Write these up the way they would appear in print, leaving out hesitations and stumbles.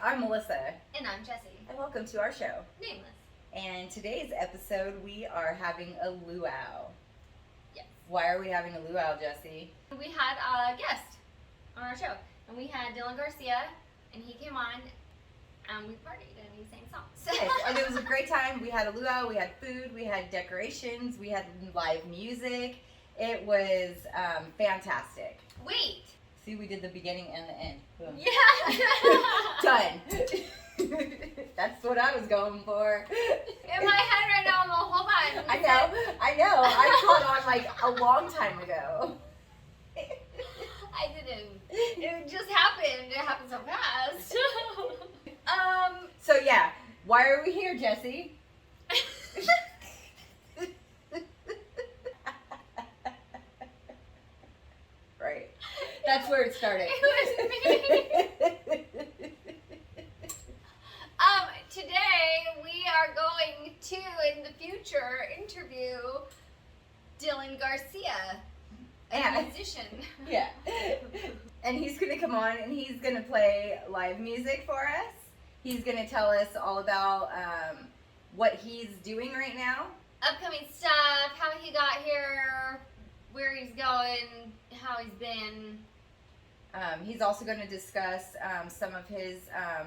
I'm Melissa. And I'm Jessie. And welcome to our show, Nameless. And today's episode, we are having a luau. Yes. Why are we having a luau, Jessie? We had a guest on our show, and we had Dylan Garcia, and he came on, and we partied, and he sang songs. Yes, and it was a great time. We had a luau, we had food, we had decorations, we had live music. It was fantastic. Wait. See, we did the beginning and the end. Boom. Yeah. Done. That's what I was going for. In my head right now, I'm all, hold on. I know. I caught on like a long time ago. I didn't. It just happened. It happened so fast. So yeah, why are we here, Jessie? Right. That's where it started. It was me. Today we are going to, in the future, interview Dylan Garcia, a musician. Yeah. And he's going to come on and he's going to play live music for us. He's going to tell us all about what he's doing right now. Upcoming stuff, how he got here, where he's going, how he's been. He's also going to discuss some of his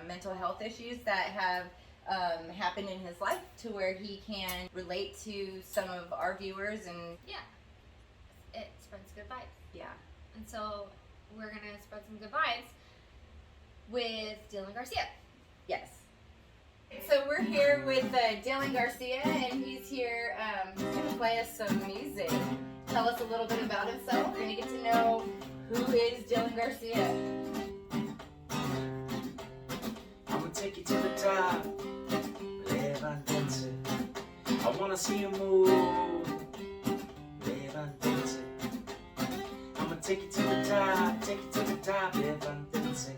mental health issues that have happened in his life to where he can relate to some of our viewers. And yeah, it spreads good vibes. Yeah. And so we're going to spread some good vibes with Dylan Garcia. Yes. So we're here with Dylan Garcia, and he's here. He's going to play us some music. Tell us a little bit about himself. We're going to get to know who is Dylan Garcia. I'm gonna take you to the top, levántense. I wanna see you move, levántense. I'm gonna take you to the top, levántense.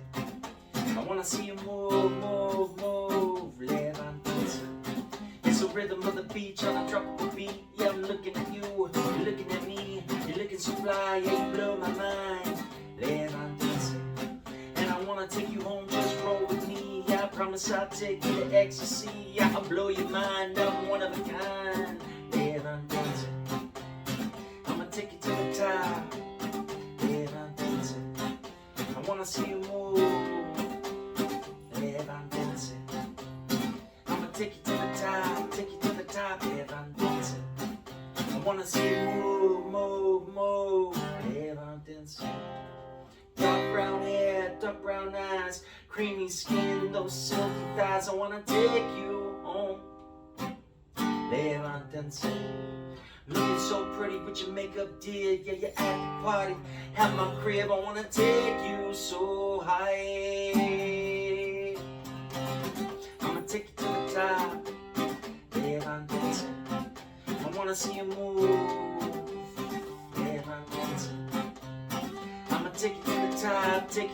I wanna see you move, levántense. It's the rhythm of the beach on a tropical beat. Yeah, I'm looking at you, you're looking at me. You're looking so fly, yeah, you blow my mind. Levántense. And I wanna take you home, just roll with me. Yeah, I promise I'll take you to ecstasy. Yeah, I'll blow your mind, I'm one of a kind. Levántense. I'ma take you to the top. Levántense. I wanna see you move. Levántense. I'ma take you to the top, levántense. I wanna see you move, levántense. Dark brown hair, dark brown eyes, creamy skin, those silky thighs. I wanna take you home, levántense. Looking so pretty with your makeup, dear. Yeah, you're at the party, at my crib. I wanna take you so high. I'ma take you to the top, levántense. I wanna see you move, levántense. I'ma take you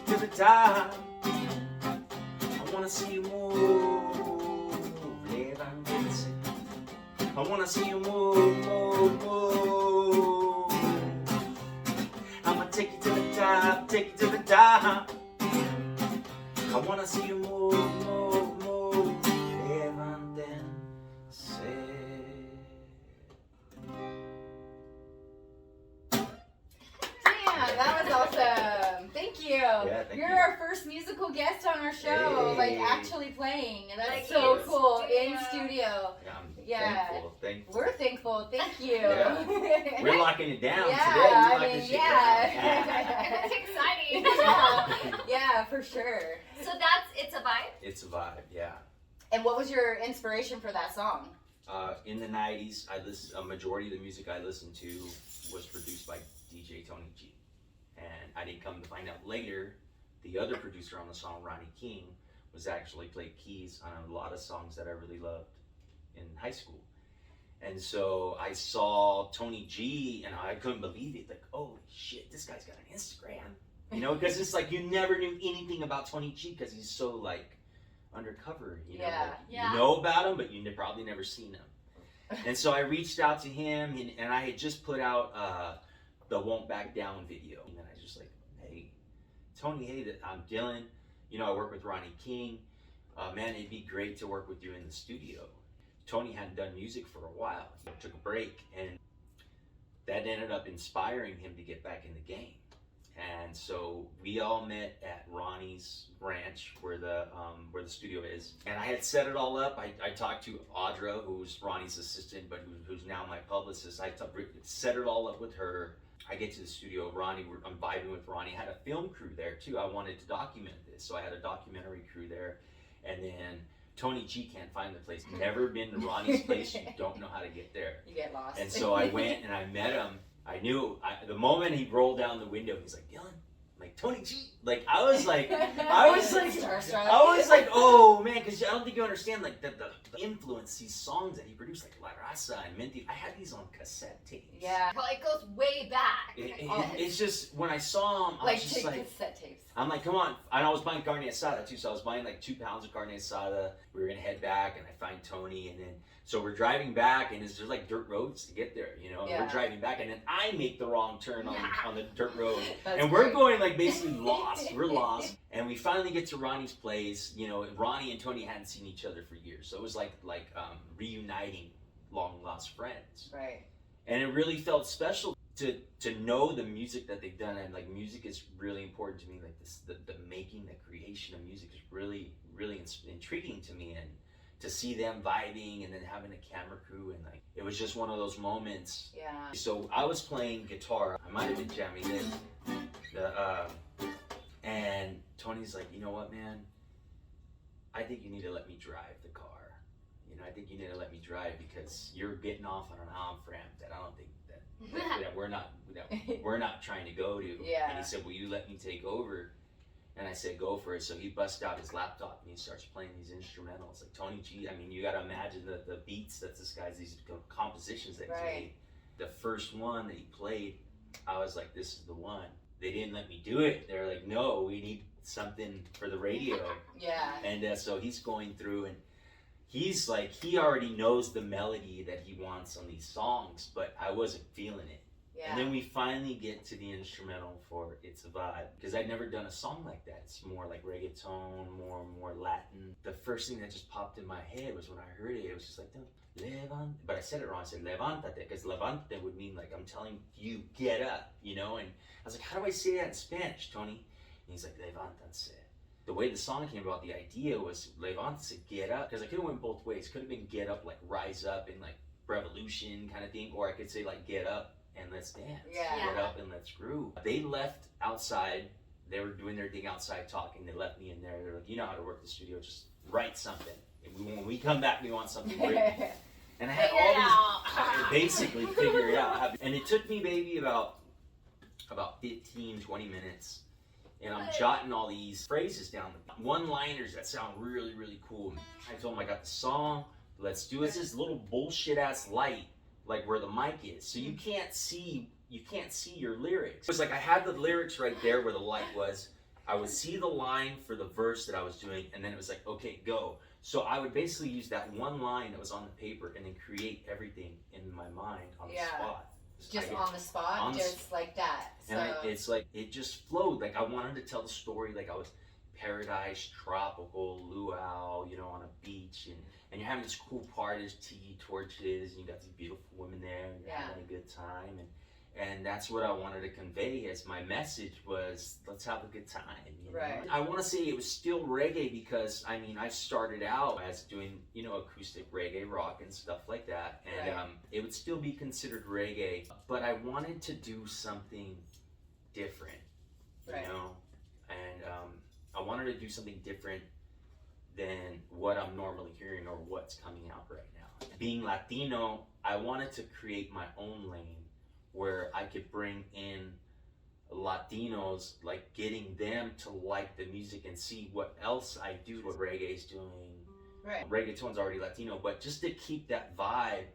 to the top, I wanna see you move, levántense. I wanna see you move. I'ma take you to the top, I wanna see you move, levántense. That was awesome. Thank you. Yeah, thank You're you. our first musical guest on our show, Hey. like actually playing. And that's Like so in cool. studio. In studio. Yeah, I'm thankful. We're thankful. Thank you. Yeah. We're locking it down Yeah, today. We're I locking mean, shit yeah. It's exciting. Yeah, for sure. So it's a vibe. It's a vibe, yeah. And what was your inspiration for that song? In the 90s, a majority of the music I listened to was produced by DJ Tony G. And I didn't come to find out later, the other producer on the song, Ronnie King, was actually played keys on a lot of songs that I really loved in high school. And so I saw Tony G and I couldn't believe it. Like, holy shit, this guy's got an Instagram. You know, because it's like you never knew anything about Tony G because he's so like undercover, you know. Yeah. Like, Yeah. you know about him, but you probably never seen him. And so I reached out to him, and I had just put out the Won't Back Down video. And then I was just like, hey, Tony, hey, I'm Dylan. You know, I work with Ronnie King. man, it'd be great to work with you in the studio. Tony hadn't done music for a while. He took a break, and that ended up inspiring him to get back in the game. And so we all met at Ronnie's ranch where the studio is. And I had set it all up. I talked to Audra, who's Ronnie's assistant, but who's now my publicist. I set it all up with her. I get to the studio, I'm vibing with Ronnie. I had a film crew there too. I wanted to document this, so I had a documentary crew there. And then Tony G can't find the place. Never been to Ronnie's place. You don't know how to get there. You get lost. And so I went and I met him. I knew the moment he rolled down the window, he's like, Dylan, I'm like, Tony G. Like, I was like, Starstruck. oh man, because I don't think you understand like the influence, these songs that he produced, like La Raza and Menti. I had these on cassette tapes. Yeah. Well, it goes way back. It's just, when I saw him, I was just like, cassette tapes. I'm like, come on. And I was buying carne asada too, so I was buying like 2 pounds of carne asada. We were gonna head back, and I find Tony, and then so we're driving back, and it's just like dirt roads to get there, you know. Yeah. We're driving back, and then I make the wrong turn on the dirt road, That's and we're great. going like basically lost. We're lost, and we finally get to Ronnie's place. You know, Ronnie and Tony hadn't seen each other for years, so it was like reuniting long lost friends. Right. And it really felt special to know the music that they've done, and like music is really important to me. Like this, the making, the creation of music is really intriguing to me, and to see them vibing and then having a camera crew, and like it was just one of those moments. Yeah. So I was playing guitar. I might have been jamming in, and Tony's like, you know what, man? I think you need to let me drive the car. You know, I think you need to let me drive because you're getting off on an off ramp that I don't think that we're not trying to go to. Yeah. And he said, will you let me take over? And I said, go for it. So he busts out his laptop and he starts playing these instrumentals. Like Tony G, I mean, you gotta imagine the beats that this guy's, these compositions that he's made. The first one that he played, I was like, this is the one. They didn't let me do it. They're like, no, we need something for the radio. Yeah. And so he's going through, and he's like, he already knows the melody that he wants on these songs, but I wasn't feeling it. Yeah. And then we finally get to the instrumental for It's a Vibe, because I'd never done a song like that. It's more like reggaeton, more Latin. The first thing that just popped in my head was when I heard it, it was just like, Levante. But I said it wrong. I said Levantate, because Levante would mean like I'm telling you, get up, you know? And I was like, how do I say that in Spanish, Tony? And he's like, Levántate. The way the song came about, the idea was Levántate, get up, because I could have went both ways. Could have been get up, like rise up and like revolution kind of thing, or I could say like get up and let's dance. Yeah. Get up and let's groove. They left outside. They were doing their thing outside talking. They left me in there. They're like, you know how to work the studio. Just write something. And when we come back, we want something written. And I had all these, basically figure it out. And it took me maybe about 15, 20 minutes. And I'm jotting all these phrases down, one-liners that sound really, really cool. I told him I got the song, let's do it. It's this little bullshit-ass light, like where the mic is. So you can't see your lyrics. It was like I had the lyrics right there where the light was. I would see the line for the verse that I was doing, and then it was like, okay, go. So I would basically use that one line that was on the paper and then create everything in my mind on the spot. Just on the spot, like that. And it's like, it just flowed. Like I wanted to tell the story like I was paradise, tropical, luau, you know, on a beach. And you're having this cool party, there's tea, torches, and you got these beautiful women there, and you're having a good time. And that's what I wanted to convey as my message was, let's have a good time. You know? Right. I want to say it was still reggae because, I mean, I started out as doing, you know, acoustic reggae, rock and stuff like that. And it would still be considered reggae, but I wanted to do something different, you know? And I wanted to do something different than what I'm normally hearing or what's coming out right now. Being Latino, I wanted to create my own lane where I could bring in Latinos, like getting them to like the music and see what else I do, what reggae's doing. Right. Reggaeton's already Latino, but just to keep that vibe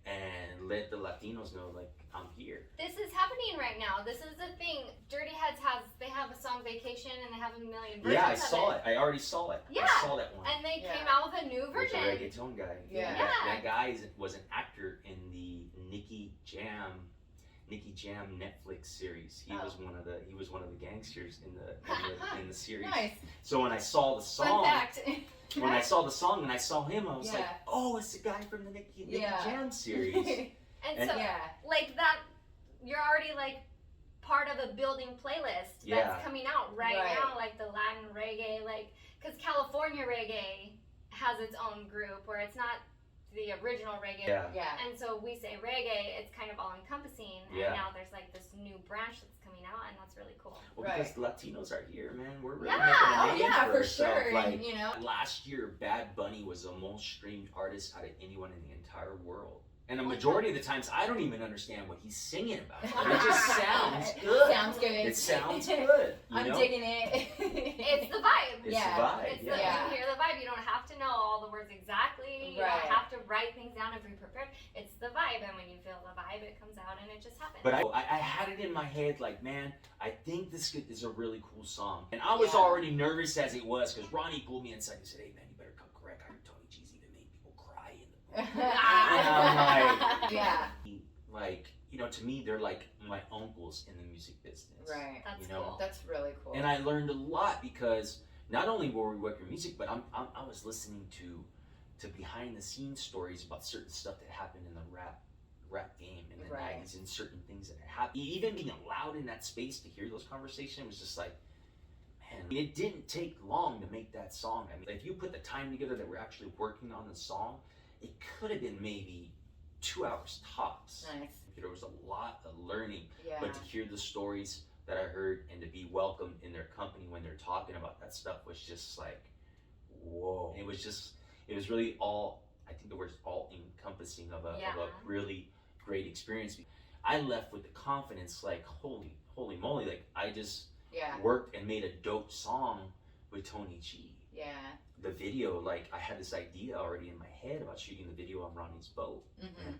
and let the Latinos know, like, I'm here. This is happening right now. This is the thing. Dirty Heads they have a song Vacation, and they have a million versions Yeah, I saw it. I already saw it. Yeah. I saw that one. And they came out with a new version. With the reggaeton guy. Yeah. That guy was an actor in the Nicky Jam Netflix series. He was one of the gangsters in the series. Nice. So when I saw the Fun song, fact. when I saw the song and I saw him, I was like, Yeah. oh, it's the guy from the Nicky Yeah. Jam series. And so, Yeah. like that, you're already like part of a building playlist that's Yeah. coming out right now, like the Latin reggae, like, because California reggae has its own group where it's not the original reggae. Yeah. Yeah. And so we say reggae, it's kind of all encompassing. Yeah. And now there's like this new branch that's coming out, and that's really cool. Well, because the Latinos are here, man. We're really Yeah. making a Oh name yeah, for ourselves. sure. Like, And, you know. last year, Bad Bunny was the most streamed artist out of anyone in the entire world. And a majority of the times, I don't even understand what he's singing about. It just sounds good. Sounds good. It sounds good. You I'm know? digging it. It's the vibe. It's Yeah. the vibe. It's Yeah. you hear the vibe. You don't have to know all the words exactly. You Right. don't have to write things down and be prepared. It's the vibe, and when you feel the vibe, it comes out and it just happens. But I had it in my head, like, man, I think this is a really cool song. And I was Yeah. already nervous as it was, because Ronnie pulled me inside and said, hey, man, you better come correct. I heard Tony G's even made people cry in the movie. Yeah. Like, you know, to me, they're like my uncles in the music business. Right. That's you know, cool. That's really cool. And I learned a lot because not only were we working music, but I was listening to behind the scenes stories about certain stuff that happened in the rap game in the Right. 90s, and certain things that had happened. Even being allowed in that space to hear those conversations was just like, man, it didn't take long to make that song. I mean, if you put the time together that we're actually working on the song, it could have been maybe 2 hours tops. Nice. There was a lot of learning, Yeah. but to hear the stories that I heard and to be welcomed in their company when they're talking about that stuff was just like, whoa. It was really all, I think the word's all encompassing of a really great experience. I left with the confidence, like, holy moly, like, I just Yeah. worked and made a dope song with Tony G. Yeah. The video, like, I had this idea already in my head about shooting the video on Ronnie's boat. Mm-hmm.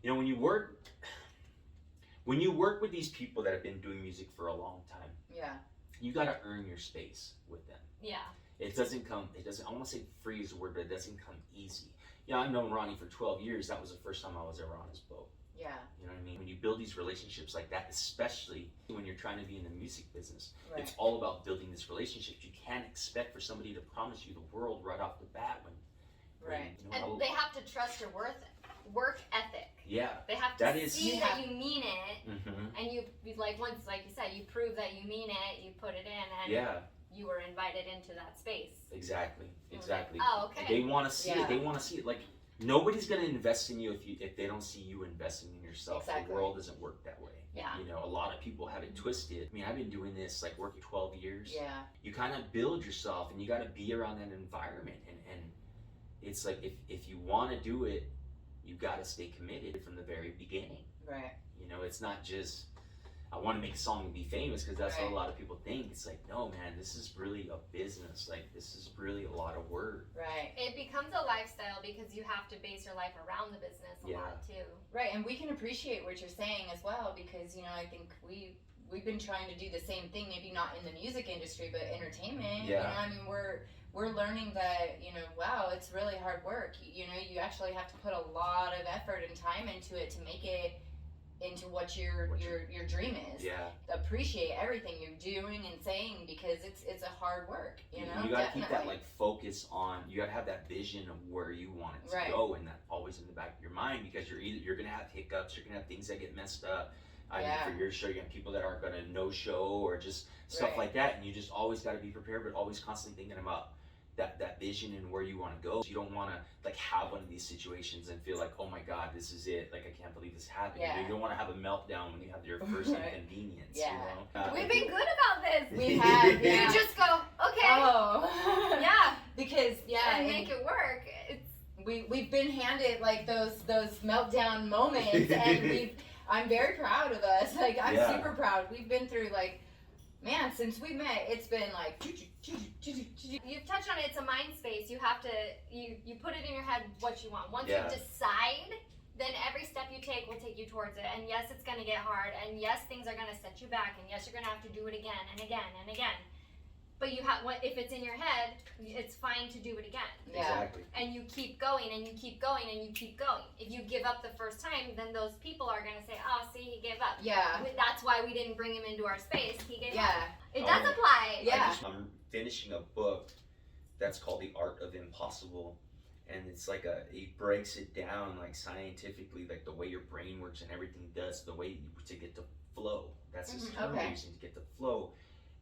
You know, when you work with these people that have been doing music for a long time, Yeah. you got to earn your space with them. Yeah. It doesn't, I want to say free is the word, but it doesn't come easy. You know, I've known Ronnie for 12 years. That was the first time I was ever on his boat. Yeah. You know what I mean? When you build these relationships like that, especially when you're trying to be in the music business, Right. it's all about building this relationship. You can't expect for somebody to promise you the world right off the bat when Right. you know, And they have to trust your work ethic. yeah. They have to That is- see You that have- you mean it, Mm-hmm. and you like once, like you said, you prove that you mean it. You put it in, and Yeah, you were invited into that space. exactly. Oh, okay. They want to see Yeah. it. They want to see it. Like, nobody's gonna invest in you if they don't see you investing in yourself. Exactly. The world doesn't work that way. Yeah. You know, a lot of people have it twisted. I mean, I've been doing this, like, working 12 years. Yeah. You kind of build yourself, and you got to be around that environment. And it's like, if you want to do it, you got to stay committed from the very beginning. Right. You know, it's not just, I want to make a song and be famous, because that's what Right. a lot of people think. It's like, no, man, this is really a business. Like, this is really a lot of work. Right. It becomes a lifestyle because you have to base your life around the business a Yeah. lot too. Right. And we can appreciate what you're saying as well, because, you know, I think we've been trying to do the same thing, maybe not in the music industry, but entertainment. Yeah. You know, I mean, we're learning that, you know, wow, it's really hard work. You know, you actually have to put a lot of effort and time into it to make it into what your dream is. Yeah. Appreciate everything you're doing and saying, because it's a hard work, you know. You gotta keep that, Definitely. like, focus on, you gotta have that vision of where you want it to Right. go, and that always in the back of your mind, because you're gonna have hiccups, you're gonna have things that get messed up. I Yeah. mean, for your show, you have people that aren't gonna no show, or just stuff Right. like that, and you just always gotta be prepared, but always constantly thinking about that vision and where you want to go. You don't want to, like, have one of these situations and feel like, oh my god, this is it, like, I can't believe this happened. Yeah. You don't want to have a meltdown when you have your first Right. inconvenience. Yeah. You know? We've been good about this. We have, yeah. You just go, okay, Oh. yeah, Because and make it work. It's we've been handed, like, those meltdown moments, and I'm very proud of us. Like, I'm Yeah. super proud. We've been through, like, man, since we met, it's been like You've touched on it. It's a mind space. You have to you put it in your head what you want. Once Yeah. you decide, then every step you take will take you towards it. And yes, it's gonna get hard. And yes, things are gonna set you back. And yes, you're gonna have to do it again and again and again. But you have, if it's in your head, it's fine to do it again. Yeah. Exactly. And you keep going and you keep going and you keep going. If you give up the first time, then those people are gonna say, "Oh, see, he gave up." Yeah. That's why we didn't bring him into our space. He gave up. Yeah. It does apply. Yeah. I'm finishing a book that's called The Art of Impossible. And it's like it breaks it down like scientifically, like the way your brain works and everything does, the way to get to flow. That's his term using to get to flow.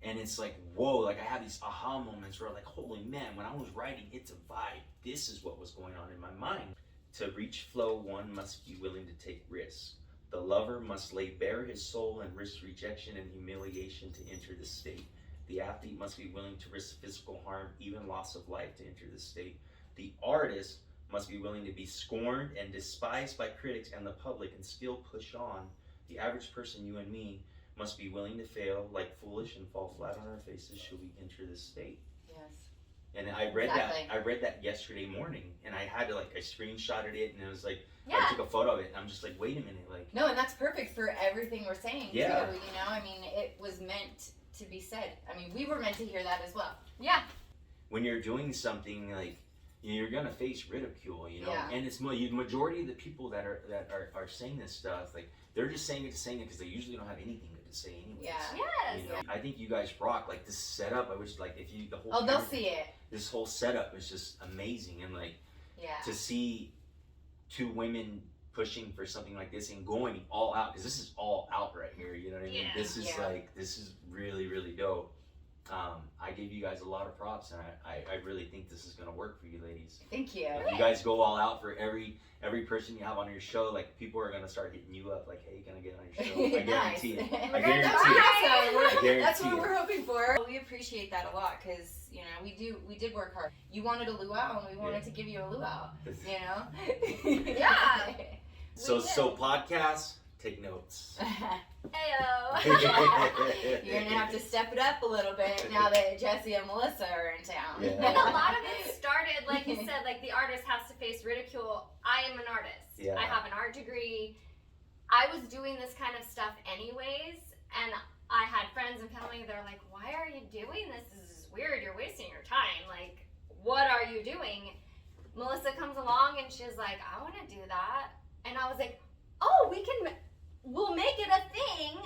And it's like, whoa, like I have these aha moments where like, holy man, when I was writing It's a Vibe, this is what was going on in my mind. To reach flow, one must be willing to take risks. The lover must lay bare his soul and risk rejection and humiliation to enter the state. The athlete must be willing to risk physical harm, even loss of life, to enter the state. The artist must be willing to be scorned and despised by critics and the public and still push on. The average person, you and me, must be willing to fail like foolish and fall flat on our faces should we enter this state. Yes. And I read that yesterday morning, and I had to I screenshotted it, and it was like, I took a photo of it, and I'm just like, wait a minute, like. No, and that's perfect for everything we're saying too. Yeah. I mean, it was meant to be said. I mean, we were meant to hear that as well. Yeah. When you're doing something like, you're gonna face ridicule, Yeah. and it's the majority of the people that are saying this stuff, like they're just saying it because they usually don't have anything good to say anyways. Yeah. Yes. I think you guys rock. Like this setup, I wish like if you the whole. They'll see it. This whole setup is just amazing, and like to see two women pushing for something like this and going all out, because this is all out right here. You know what I mean? Yeah. This is really really dope. I give you guys a lot of props, and I really think this is gonna work for you ladies. Thank you. If you guys go all out for every person you have on your show, like people are gonna start hitting you up, like, "Hey, can I get on your show?" I guarantee it. I guarantee it. That's what we're hoping for. We appreciate that a lot because we did work hard. You wanted a luau, and we wanted to give you a luau. Yeah. So podcasts, take notes. Heyo. You're gonna have to step it up a little bit now that Jessie and Melissa are in town. Yeah. And a lot of it started, like you said, like the artist has to face ridicule. I am an artist. Yeah. I have an art degree. I was doing this kind of stuff anyways, and I had friends and family, they're like, why are you doing this? This is weird. You're wasting your time. Like, what are you doing? Melissa comes along and she's like, I want to do that. And I was like, oh, we'll make it a thing,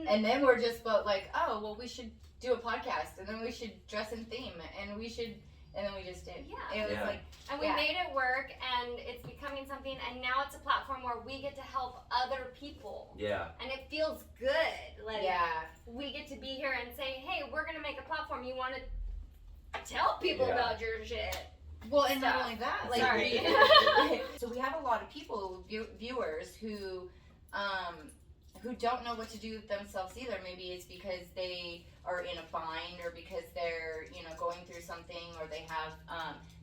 and then we're just like, oh, well, we should do a podcast, and then we should dress in theme, and then we just did. Yeah. It was like, and we made it work, and it's becoming something, and now it's a platform where we get to help other people. Yeah. And it feels good. Like, yeah. we get to be here and say, hey, we're going to make a platform. You want to tell people about your shit. Well, and not only that, like, sorry. So we have a lot of people, viewers, who don't know what to do with themselves either. Maybe it's because they are in a bind, or because they're going through something, or they have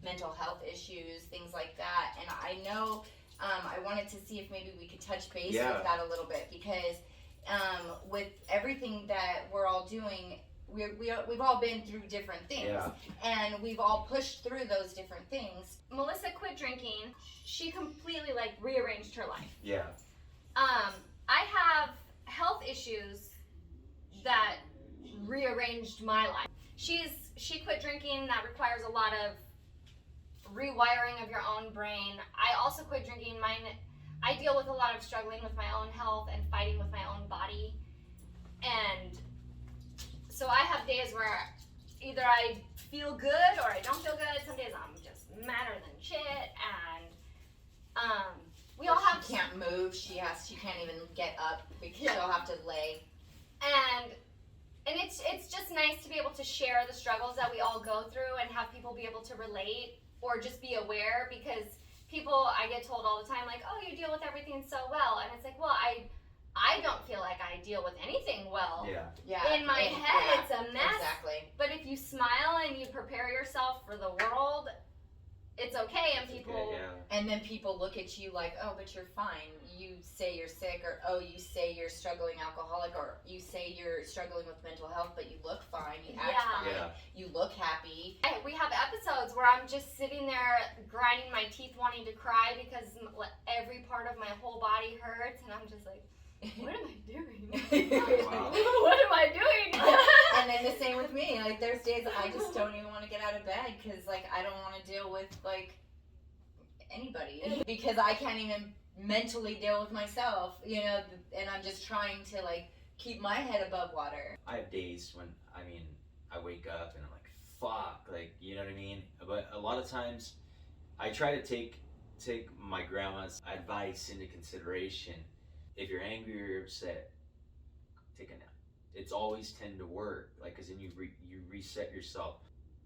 mental health issues, things like that. And I know I wanted to see if maybe we could touch base with that a little bit, because with everything that we're all doing, we've all been through different things, and we've all pushed through those different things. Melissa quit drinking. She completely rearranged her life. Yeah. I have health issues that rearranged my life. She quit drinking. That requires a lot of rewiring of your own brain. I also quit drinking. I deal with a lot of struggling with my own health and fighting with my own body, and so I have days where either I feel good or I don't feel good. Some days I'm just madder than shit, and we all have. She can't move. She can't even get up because she'll have to lay. And it's just nice to be able to share the struggles that we all go through and have people be able to relate or just be aware, because people, I get told all the time, like, oh, you deal with everything so well, and it's like, well, I don't feel like I deal with anything well. Yeah. In my head, it's a mess. Exactly. But if you smile and you prepare yourself for the world, it's okay. And people. And then people look at you like, oh, but you're fine. You say you're sick, or oh, you say you're struggling alcoholic, or you say you're struggling with mental health, but you look fine. You act fine. You look happy. We have episodes where I'm just sitting there grinding my teeth, wanting to cry because every part of my whole body hurts, and I'm just like, what am I doing? Wow. What am I doing? And then the same with me. Like, there's days I just don't even want to get out of bed because, like, I don't want to deal with, like, anybody. Because I can't even mentally deal with myself, and I'm just trying to, like, keep my head above water. I have days when, I wake up and I'm like, fuck, like, you know what I mean? But a lot of times I try to take my grandma's advice into consideration. If you're angry or upset, take a nap. It's always tend to work, like, cause then you reset yourself.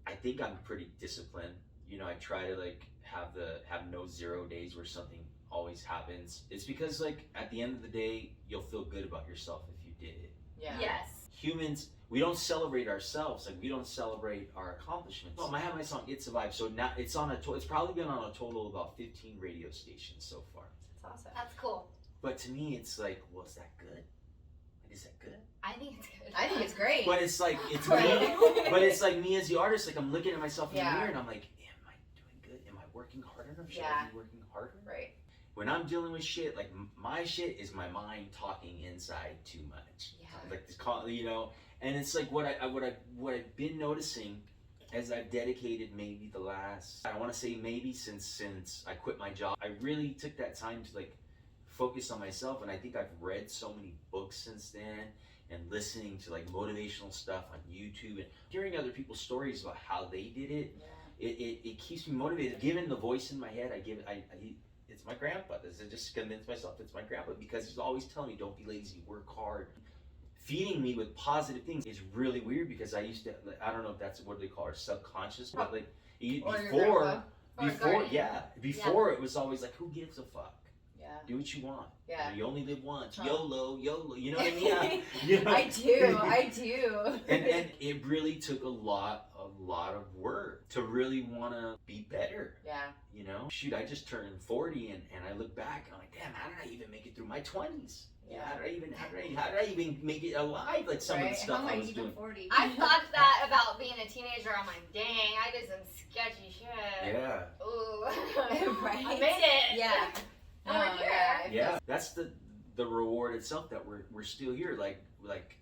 I think I'm pretty disciplined. You know, I try to like have no 0 days where something always happens. It's because like at the end of the day, you'll feel good about yourself if you did it. Yeah. Yes. Humans, we don't celebrate ourselves. Like, we don't celebrate our accomplishments. I have my song "It's a Vibe," so now it's it's probably been on a total of about 15 radio stations so far. That's awesome. That's cool. But to me, it's like, well, is that good? Like, is that good? I think it's good. I think it's great. But it's like, it's me. But it's like me as the artist. Like, I'm looking at myself in the mirror and I'm like, am I doing good? Am I working hard enough? Should I be working harder? Right. When I'm dealing with shit, like my shit is my mind talking inside too much. Yeah. Like this, you know, and it's like what I've been noticing as I've dedicated maybe the last, I want to say maybe since I quit my job, I really took that time to like focus on myself, and I think I've read so many books since then, and listening to like motivational stuff on YouTube and hearing other people's stories about how they did it. Yeah. It keeps me motivated. Given the voice in my head, it's my grandpa. I just convince myself it's my grandpa because he's always telling me, don't be lazy, work hard. Feeding me with positive things is really weird because I used to, I don't know if that's what they call it, subconscious, but like before it was always like, who gives a fuck? Yeah. Do what you want. Yeah. You only live once. YOLO, YOLO. You know what I mean? Yeah. You know? I do. And it really took a lot of work to really want to be better. Yeah. You know? Shoot, I just turned 40 and I look back and I'm like, damn, how did I even make it through my 20s? Yeah. How did I even make it alive? Like some of the stuff I was doing. 40. I thought that about being a teenager. I'm like, dang, I did some sketchy shit. Yeah. Ooh. Right. I made it. Yeah. Now we're here. Yeah. That's the reward itself, that we're still here. Like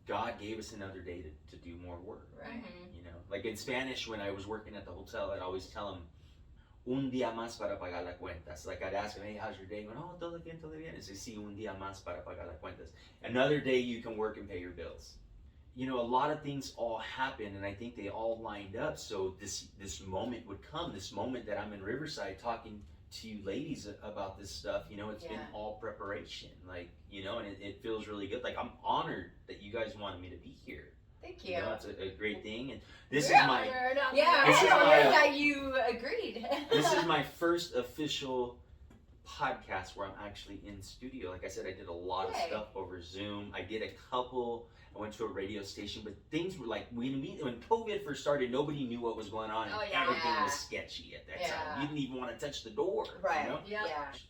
God gave us another day to do more work. Right. Mm-hmm. You know, like in Spanish, when I was working at the hotel, I'd always tell them, un día más para pagar las cuentas. Like, I'd ask them, hey, how's your day? Going, oh, todo bien, todo bien. And say, sí, un día más para pagar las cuentas. Another day you can work and pay your bills. You know, a lot of things all happen, and I think they all lined up. So this moment would come, this moment that I'm in Riverside talking to you ladies about this stuff. You know, it's been all preparation. Like, you know, and it feels really good. Like, I'm honored that you guys wanted me to be here. Thank you. You know, it's a great thing, and this is We're my that you agreed. this is my first official podcast where I'm actually in studio. Like I said, I did a lot of stuff over Zoom. I did a couple. I went to a radio station, but things were like when COVID first started, nobody knew what was going on, and everything was sketchy at that time. You didn't even want to touch the door. Right. You know? Yeah.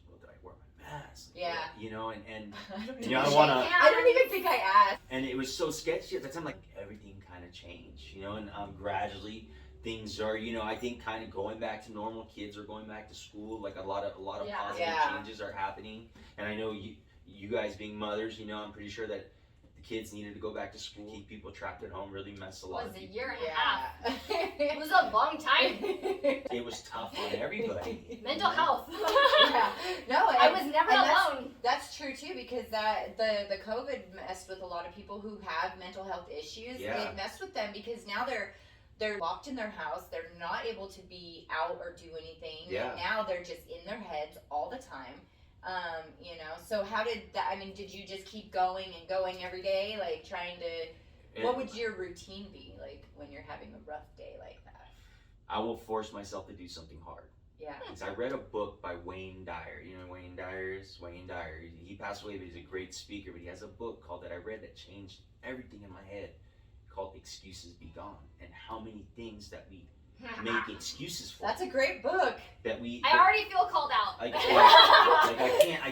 Well, did I wear my mask? Yeah. You know, and I don't you know, I don't even think I asked. and it was so sketchy at the time. Like, everything kind of changed, you know, and gradually things are, you know, I think kind of going back to normal. Kids are going back to school. Like a lot of positive changes are happening. And I know you guys being mothers, you know, I'm pretty sure that the kids needed to go back to school. Keep people trapped at home really messed a lot of people. It was a year and a half. It was a long time. It was tough on everybody. Mental health. No, I was never alone. That's true too, because the COVID messed with a lot of people who have mental health issues. Yeah. It messed with them because now they're locked in their house. They're not able to be out or do anything. Yeah. And now they're just in their heads all the time. You know, so how did that, I mean, did you just keep going and going every day, like trying to, what would your routine be like when you're having a rough day like that? I will force myself to do something hard. Yeah. Because I read a book by Wayne Dyer. You know Wayne Dyer is? Wayne Dyer. He passed away, but he's a great speaker. But he has a book that I read that changed everything in my head, called Excuses Be Gone. And how many things that we make excuses for. That's a great book. I already feel called out. I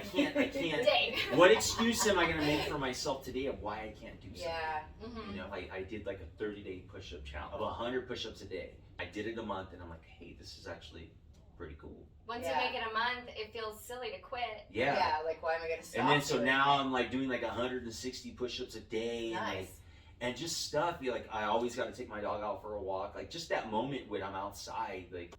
can't. Dang. What excuse am I going to make for myself today of why I can't do something? Yeah. You know, I did like a 30-day push-up challenge of 100 push-ups a day. I did it a month, and I'm like, hey, this is actually pretty cool. Once you make it a month, it feels silly to quit. Yeah, like why am I going to stop? And then so now I'm like doing like 160 push-ups a day. Nice. And just stuff, like I always got to take my dog out for a walk. Like just that moment when I'm outside, like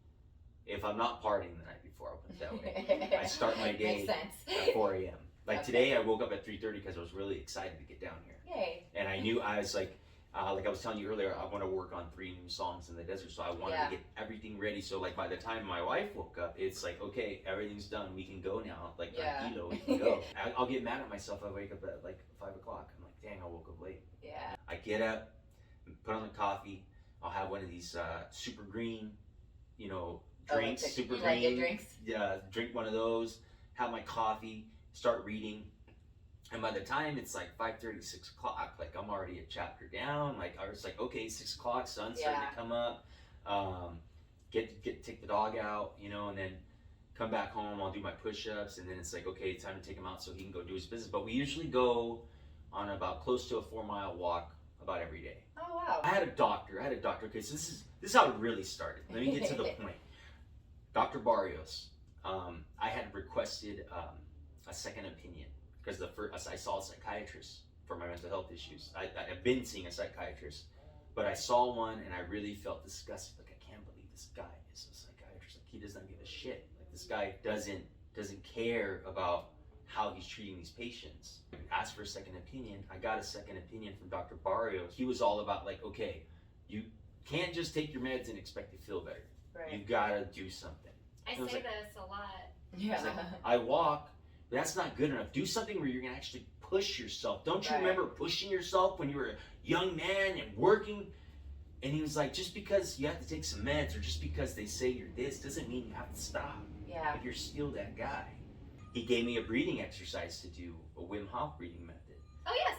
if I'm not partying the night before, I'll put it that way. I start my day at 4 a.m. Like today I woke up at 3:30 because I was really excited to get down here. Yay. And I knew I was like, Like I was telling you earlier, I want to work on 3 new songs in the desert, so I wanted to get everything ready. So like by the time my wife woke up, it's like, okay, everything's done. We can go now. Like tranquilo, we can go. I'll get mad at myself. I wake up at like 5 o'clock. I'm like, dang, I woke up late. Yeah. I get up, put on the coffee. I'll have one of these super green, you know, drinks. Super green. Like drinks? Yeah, drink one of those. Have my coffee. Start reading. And by the time it's like 5:30, 6 o'clock, like I'm already a chapter down. Like I was like, okay, 6 o'clock, sun's starting to come up. Take the dog out, you know, and then come back home. I'll do my push-ups, and then it's like, okay, time to take him out so he can go do his business. But we usually go on about close to a 4-mile walk about every day. Oh wow. I had a doctor. Okay, so this is how it really started. Let me get to the point. Dr. Barrios. I had requested a second opinion. Because I saw a psychiatrist for my mental health issues. I've been seeing a psychiatrist, but I saw one and I really felt disgusted. Like, I can't believe this guy is a psychiatrist. Like, he doesn't give a shit. Like, this guy doesn't care about how he's treating these patients. I asked for a second opinion. I got a second opinion from Dr. Barrio. He was all about like, okay, you can't just take your meds and expect to feel better. Right. You gotta do something. I say this a lot. Yeah. Like, I walk. That's not good enough. Do something where you're gonna actually push yourself. Don't you remember pushing yourself when you were a young man and working? And he was like, just because you have to take some meds or just because they say you're this doesn't mean you have to stop. Yeah. Like you're still that guy. He gave me a breathing exercise to do, a Wim Hof breathing method. Oh yes.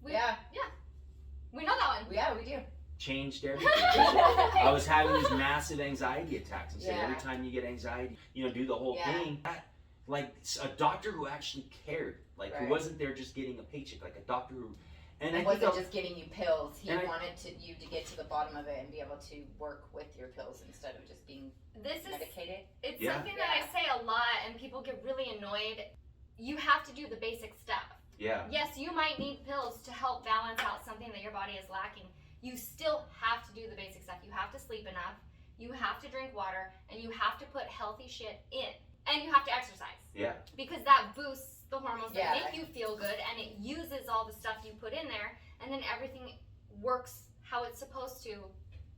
We know that one. Yeah, we do. Changed everything. I was having these massive anxiety attacks and said every time you get anxiety, you know, do the whole thing. Like a doctor who actually cared, like who wasn't there just getting a paycheck, like a doctor who, and I wasn't just getting you pills. He wanted you to get to the bottom of it and be able to work with your pills instead of just being medicated. It's something that I say a lot, and people get really annoyed. You have to do the basic stuff. Yeah. Yes, you might need pills to help balance out something that your body is lacking. You still have to do the basic stuff. You have to sleep enough. You have to drink water, and you have to put healthy shit in. And you have to exercise. Yeah. Because that boosts the hormones that make you feel good, and it uses all the stuff you put in there, and then everything works how it's supposed to,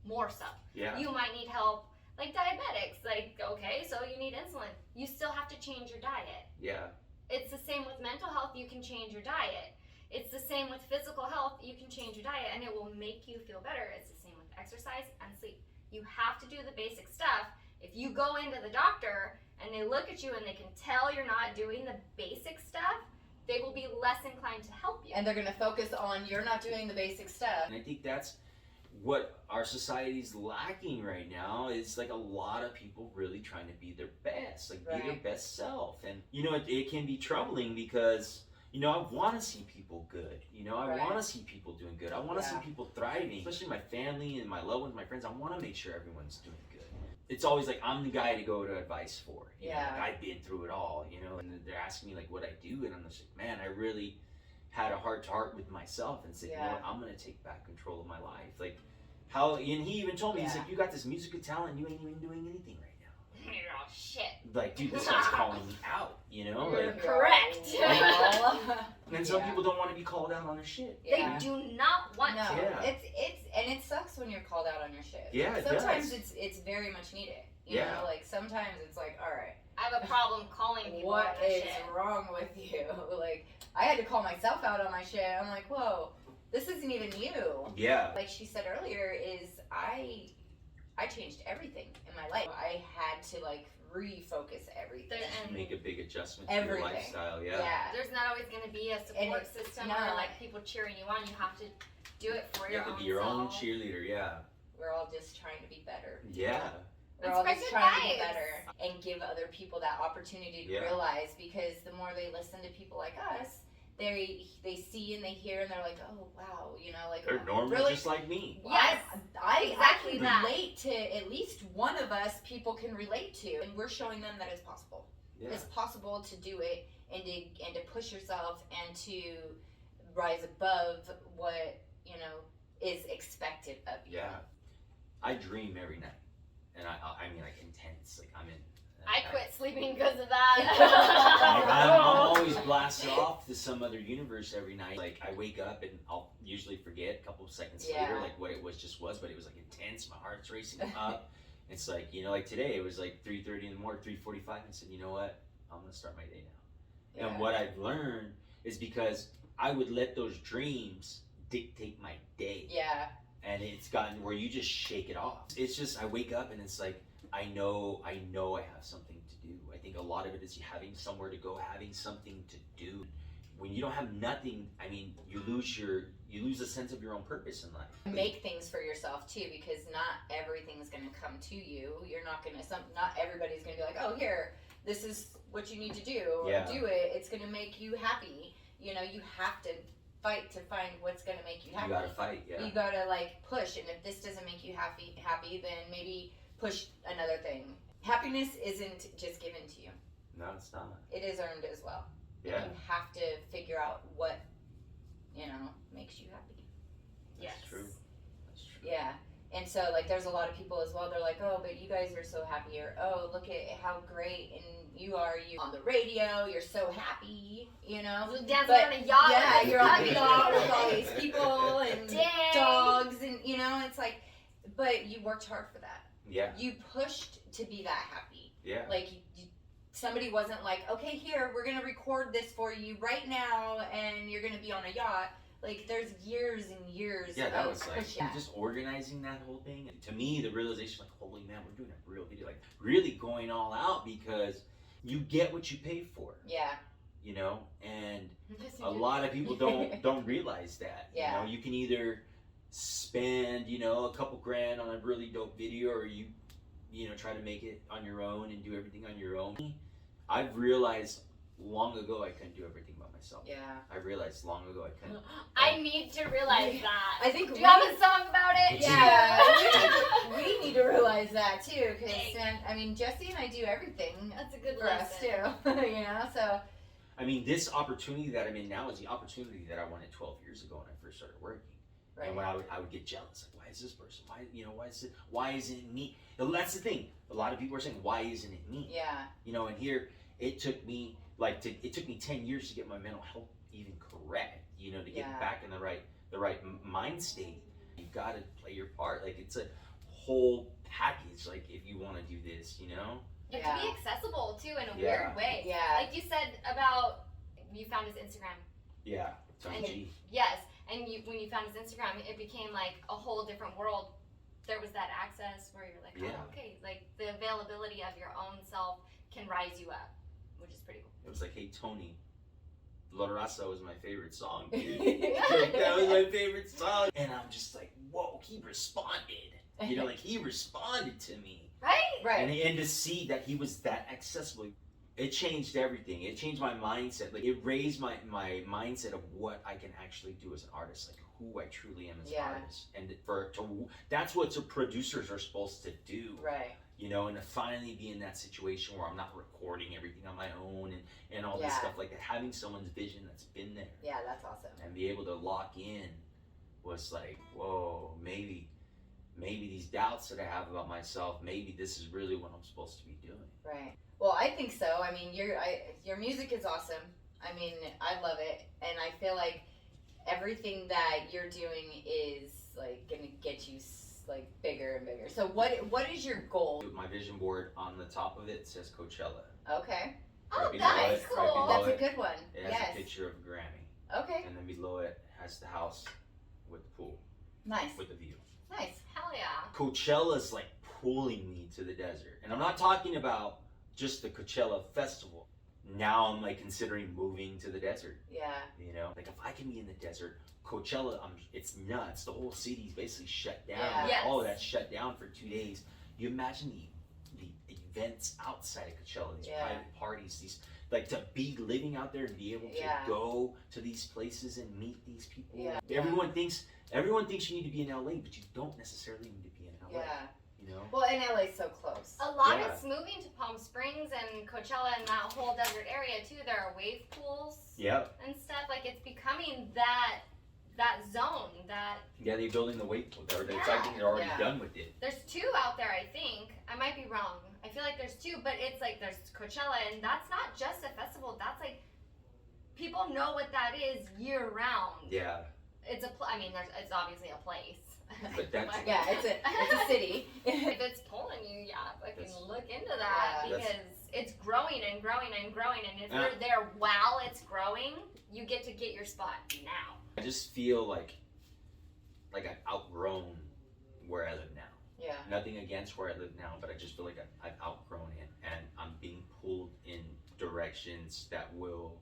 more so. Yeah. You might need help, like diabetics. Like, okay, so you need insulin. You still have to change your diet. Yeah. It's the same with mental health. You can change your diet. It's the same with physical health. You can change your diet, and it will make you feel better. It's the same with exercise and sleep. You have to do the basic stuff. If you go into the doctor and they look at you and they can tell you're not doing the basic stuff, they will be less inclined to help you. And they're going to focus on you're not doing the basic stuff. And I think that's what our society's lacking right now. Is like a lot of people really trying to be their best, like be their best self. And you know, it can be troubling because, you know, I want to see people good. You know, I want to see people doing good. I want to see people thriving, especially my family and my loved ones, my friends. I want to make sure everyone's doing good. It's always like I'm the guy to go to advice for. You know, like I've been through it all, you know, and they're asking me like what I do, and I'm just like, man, I really had a heart-to-heart with myself and said, you know what, I'm gonna take back control of my life. Like how, and he even told me, he's like, you got this musical talent, you ain't even doing anything right now. Oh shit. Like, dude, this guy's calling me out, you know? You're like, correct. And some people don't want to be called out on their shit. They do not want to. And it sucks when you're called out on your shit. Yeah, it sometimes does. it's very much needed. You know, like sometimes it's like, all right, I have a problem calling people what on their is shit. wrong with you? Like, I had to call myself out on my shit. I'm like, whoa, this isn't even you. Yeah. Like she said earlier, is I changed everything in my life. I had to like refocus everything. And make a big adjustment to your lifestyle. Yeah. There's not always going to be a support system or like people cheering you on. You have to do it for your own self. You have to be your own cheerleader. Yeah. We're all just trying to be better. Yeah. We're all just trying to be better and give other people that opportunity to realize, because the more they listen to people like us, they see and they hear and they're like, oh wow, you know, like they're normal, really, just like me. Yes, I can relate to at least one of us. People can relate to, and we're showing them that it's possible. Yeah. It's possible to do it and to push yourself and to rise above what, you know, is expected of you. Yeah, I dream every night, and I mean like intense. Like I'm in I quit sleeping because of Like, that. I'm always blasted off to some other universe every night. Like I wake up and I'll usually forget a couple of seconds later, like what it was just was, but it was like intense. My heart's racing up. It's like, you know, like today it was like 3:30 in the morning, 3:45. I said, you know what? I'm gonna start my day now. And what I've learned is because I would let those dreams dictate my day. Yeah. And it's gotten where you just shake it off. It's just I wake up and it's like I know I have something to do. I think a lot of it is having somewhere to go, having something to do. When you don't have nothing, I mean, you lose a sense of your own purpose in life. Make things for yourself too, because not everything's gonna come to you. You're not gonna not everybody's gonna be like, oh, here, this is what you need to do, or do it. It's gonna make you happy. You know, you have to fight to find what's gonna make you happy. You gotta fight, yeah. You gotta like push, and if this doesn't make you happy, then maybe push another thing. Happiness isn't just given to you. No, it's not. It is earned as well. Yeah. And you have to figure out what, you know, makes you happy. That's true. That's true. Yeah. And so, like, there's a lot of people as well. They're like, oh, but you guys are so happy. Or, oh, look at how great and you on the radio. You're so happy, you know. Dancing on a yacht. Yeah, you're on a puppy. yacht with all these people and Dang. dogs, and you know, it's like, but you worked hard for that. Yeah. You pushed to be that happy. Yeah. Like, somebody wasn't like, okay, here, we're gonna record this for you right now, and you're gonna be on a yacht. Like, there's years and years Yeah, that of was like pushing. just organizing that whole thing. And to me, the realization, like, holy man, we're doing a real video, like really going all out because you get what you pay for. Yeah. You know, and Yes, you a do. lot of people don't realize that. Yeah. You know, you can either spend, you know, a couple grand on a really dope video, or you know, try to make it on your own and do everything on your own. I've realized long ago I couldn't do everything by myself. Yeah. I realized long ago I couldn't. I need to realize that. I think Do we you have a song about it? Yeah, we need to realize that too, because I mean, Jessie and I do everything That's a good for us lesson. too, you know. So I mean, this opportunity that I'm in now is the opportunity that I wanted 12 years ago when I first started working. right. And when I would get jealous, like, why is this person? Why isn't it me? That's the thing. A lot of people are saying, why isn't it me? Yeah. You know, and here it took me 10 years to get my mental health even correct. You know, to get back in the right mind state. You got to play your part. Like, it's a whole package. Like, if you want to do this, you know. It can be accessible too in a Yeah. weird way. Yeah. Like you said about you found his Instagram. Yeah. Tony And- G. Yes, and when you found his Instagram, it became like a whole different world. There was that access where you're like, Yeah. oh, okay, like the availability of your own self can rise you up, which is pretty cool. It was like, hey Tony, La Raza was my favorite song, dude. Like, that was my favorite song. And I'm just like, whoa, he responded. You know, like, he responded to me. Right? Right. And to see that he was that accessible, it changed everything. It changed my mindset. Like, it raised my mindset of what I can actually do as an artist, like who I truly am as an artist. And that's what producers are supposed to do. Right. You know, and to finally be in that situation where I'm not recording everything on my own and all this stuff like that. Having someone's vision that's been there. Yeah, that's awesome. And be able to lock in was like, whoa, maybe these doubts that I have about myself, maybe this is really what I'm supposed to be doing. Right. Well, I think so. I mean, your music is awesome. I mean, I love it, and I feel like everything that you're doing is like gonna get you like bigger and bigger. So what is your goal? My vision board, on the top of it says Coachella. Okay. Oh, Right below that's it, cool. right below That's a it, good one. It has Yes. a picture of a Grammy. Okay. And then below it has the house with the pool, Nice. with the view. Nice. Hell yeah. Coachella's like pulling me to the desert. And I'm not talking about just the Coachella festival. Now I'm like considering moving to the desert. Yeah. You know, like if I can be in the desert, Coachella, it's nuts. The whole city's basically shut down. Yeah. Yes. All of that's shut down for 2 days. You imagine the events outside of Coachella, these private parties, these, like, to be living out there and be able to go to these places and meet these people. Yeah. Everyone thinks you need to be in LA, but you don't necessarily need to be in LA. Yeah. You know? Well, and LA's so close. A lot Yeah. is moving to Palm Springs and Coachella and that whole desert area too. There are wave pools Yep. and stuff. Like, it's becoming that zone that Yeah, they're building the wait pool. I think they're already Yeah. done with it. there's 2 out there, I think. I might be wrong. I feel like there's two, but it's like there's Coachella, and that's not just a festival. That's like people know what that is year round. Yeah. It's it's obviously a place. But that's Yeah, it's a city. If it's pulling you, fucking look into that, Yeah. because it's growing and growing and growing, and if you're there while it's growing, you get to get your spot now. I just feel like I've outgrown where I live now. Yeah. Nothing against where I live now, but I just feel like I've outgrown it, and I'm being pulled in directions that will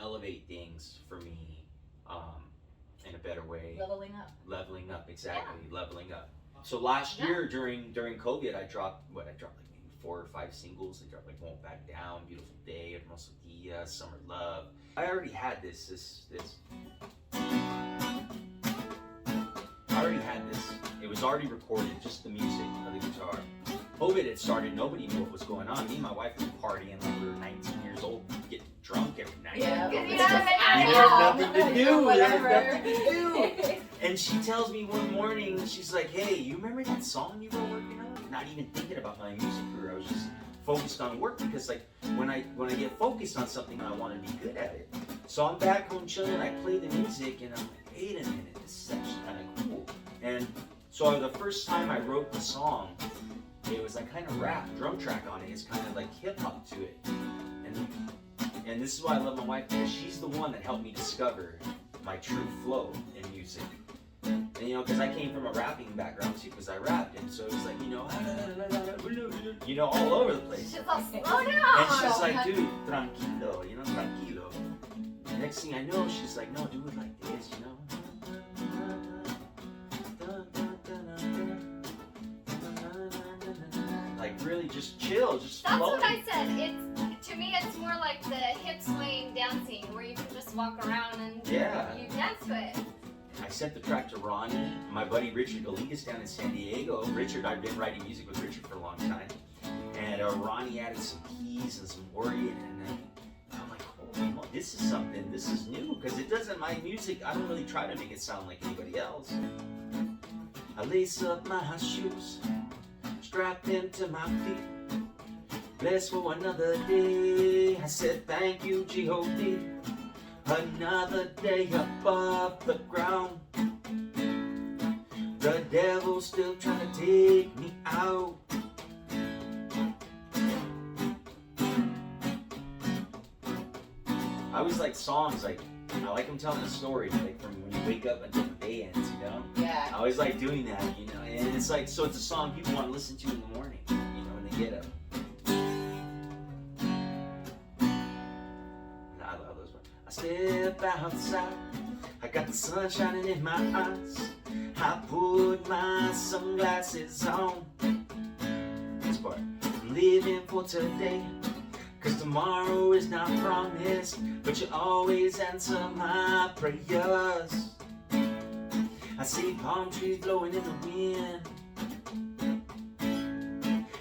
elevate things for me in a better way. Leveling up. Exactly. Leveling up. So last year during COVID, I dropped like maybe 4 or 5 singles. I dropped like Won't Back Down, Beautiful Day, Hermoso Dia, Summer Love. I already had this. I already had this. It was already recorded, just the music of the guitar. COVID had started, nobody knew what was going on. Me and my wife were partying like we were 19 years old, getting drunk every night. Yeah. Because It's you just- have nothing to do. Whatever. There's nothing to do. And she tells me one morning, she's like, hey, you remember that song you were working on? Not even thinking about my music career. I was just focused on work, because like when I get focused on something, I want to be good at it. So I'm back home chilling, I play the music, and I'm like, wait a minute, this is actually kind of cool. And so the first time I wrote the song, it was like kind of rap, drum track on it. It's kind of like hip hop to it. And this is why I love my wife, because she's the one that helped me discover my true flow in music. And because I came from a rapping background too, because I rapped, and so it was like, all over the place. She's all, slow down. And she's like, dude, tranquilo, tranquilo. And next thing I know, she's like, no, do it like this, Like really just chill, just That's flow. what I said. To me, it's more like the hip swing dancing, where you can just walk around and you dance to it. I sent the track to Ronnie, my buddy Richard Galigas down in San Diego. Richard, I've been writing music with Richard for a long time. And Ronnie added some keys and some organ, and I'm like, holy moly, this is something, this is new, because it doesn't, my music, I don't really try to make it sound like anybody else. I lace up my shoes, strap into my feet, blessed for another day. I said thank you, G.O.D. Another day above the ground. The devil's still trying to take me out. I always like songs, like I like them telling a story, like from when you wake up until the day ends, Yeah. I always like doing that, and it's like, so it's a song people want to listen to in the morning, when they get up. I love those ones. I step outside, I got the sun shining in my eyes. I put my sunglasses on. This part. I'm living for today, 'cause tomorrow is not promised, but you always answer my prayers. I see palm trees blowing in the wind.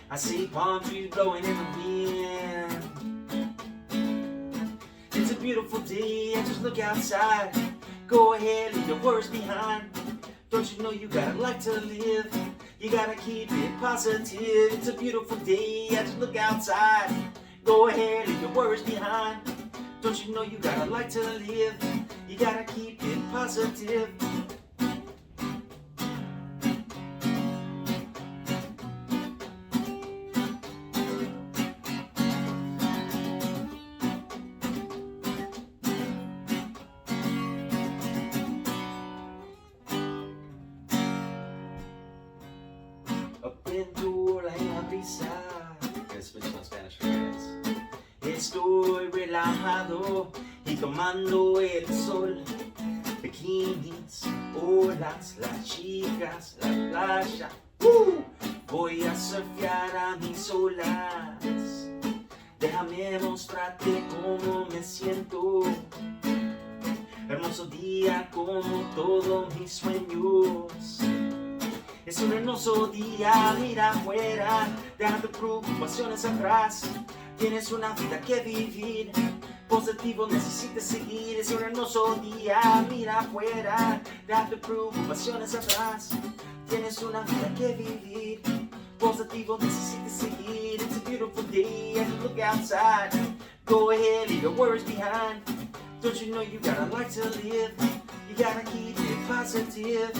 I see palm trees blowing in the wind. It's a beautiful day, I just look outside. Go ahead, leave your worries behind. Don't you know you gotta like to live? You gotta keep it positive. It's a beautiful day, I just look outside. Go ahead, leave your worries behind. Don't you know you gotta like to live? You gotta keep it positive. Up into la brisa. It's switching on Spanish for you guys. Estoy relajado y tomando el sol. Bikinis, olas, las chicas, la playa. Voy a surfear a mis olas. Déjame mostrarte cómo me siento. Hermoso día como todos mis sueños. Es un hermoso día, mira afuera, deja tus preocupaciones atrás. Tienes una vida que vivir, positivo necesitas seguir. Es un hermoso día, mira afuera, deja tus preocupaciones atrás. Tienes una vida que vivir, positivo, necesito seguir. It's a beautiful day, and look outside. Go ahead, leave your worries behind. Don't you know you got a life to live? You gotta keep it positive.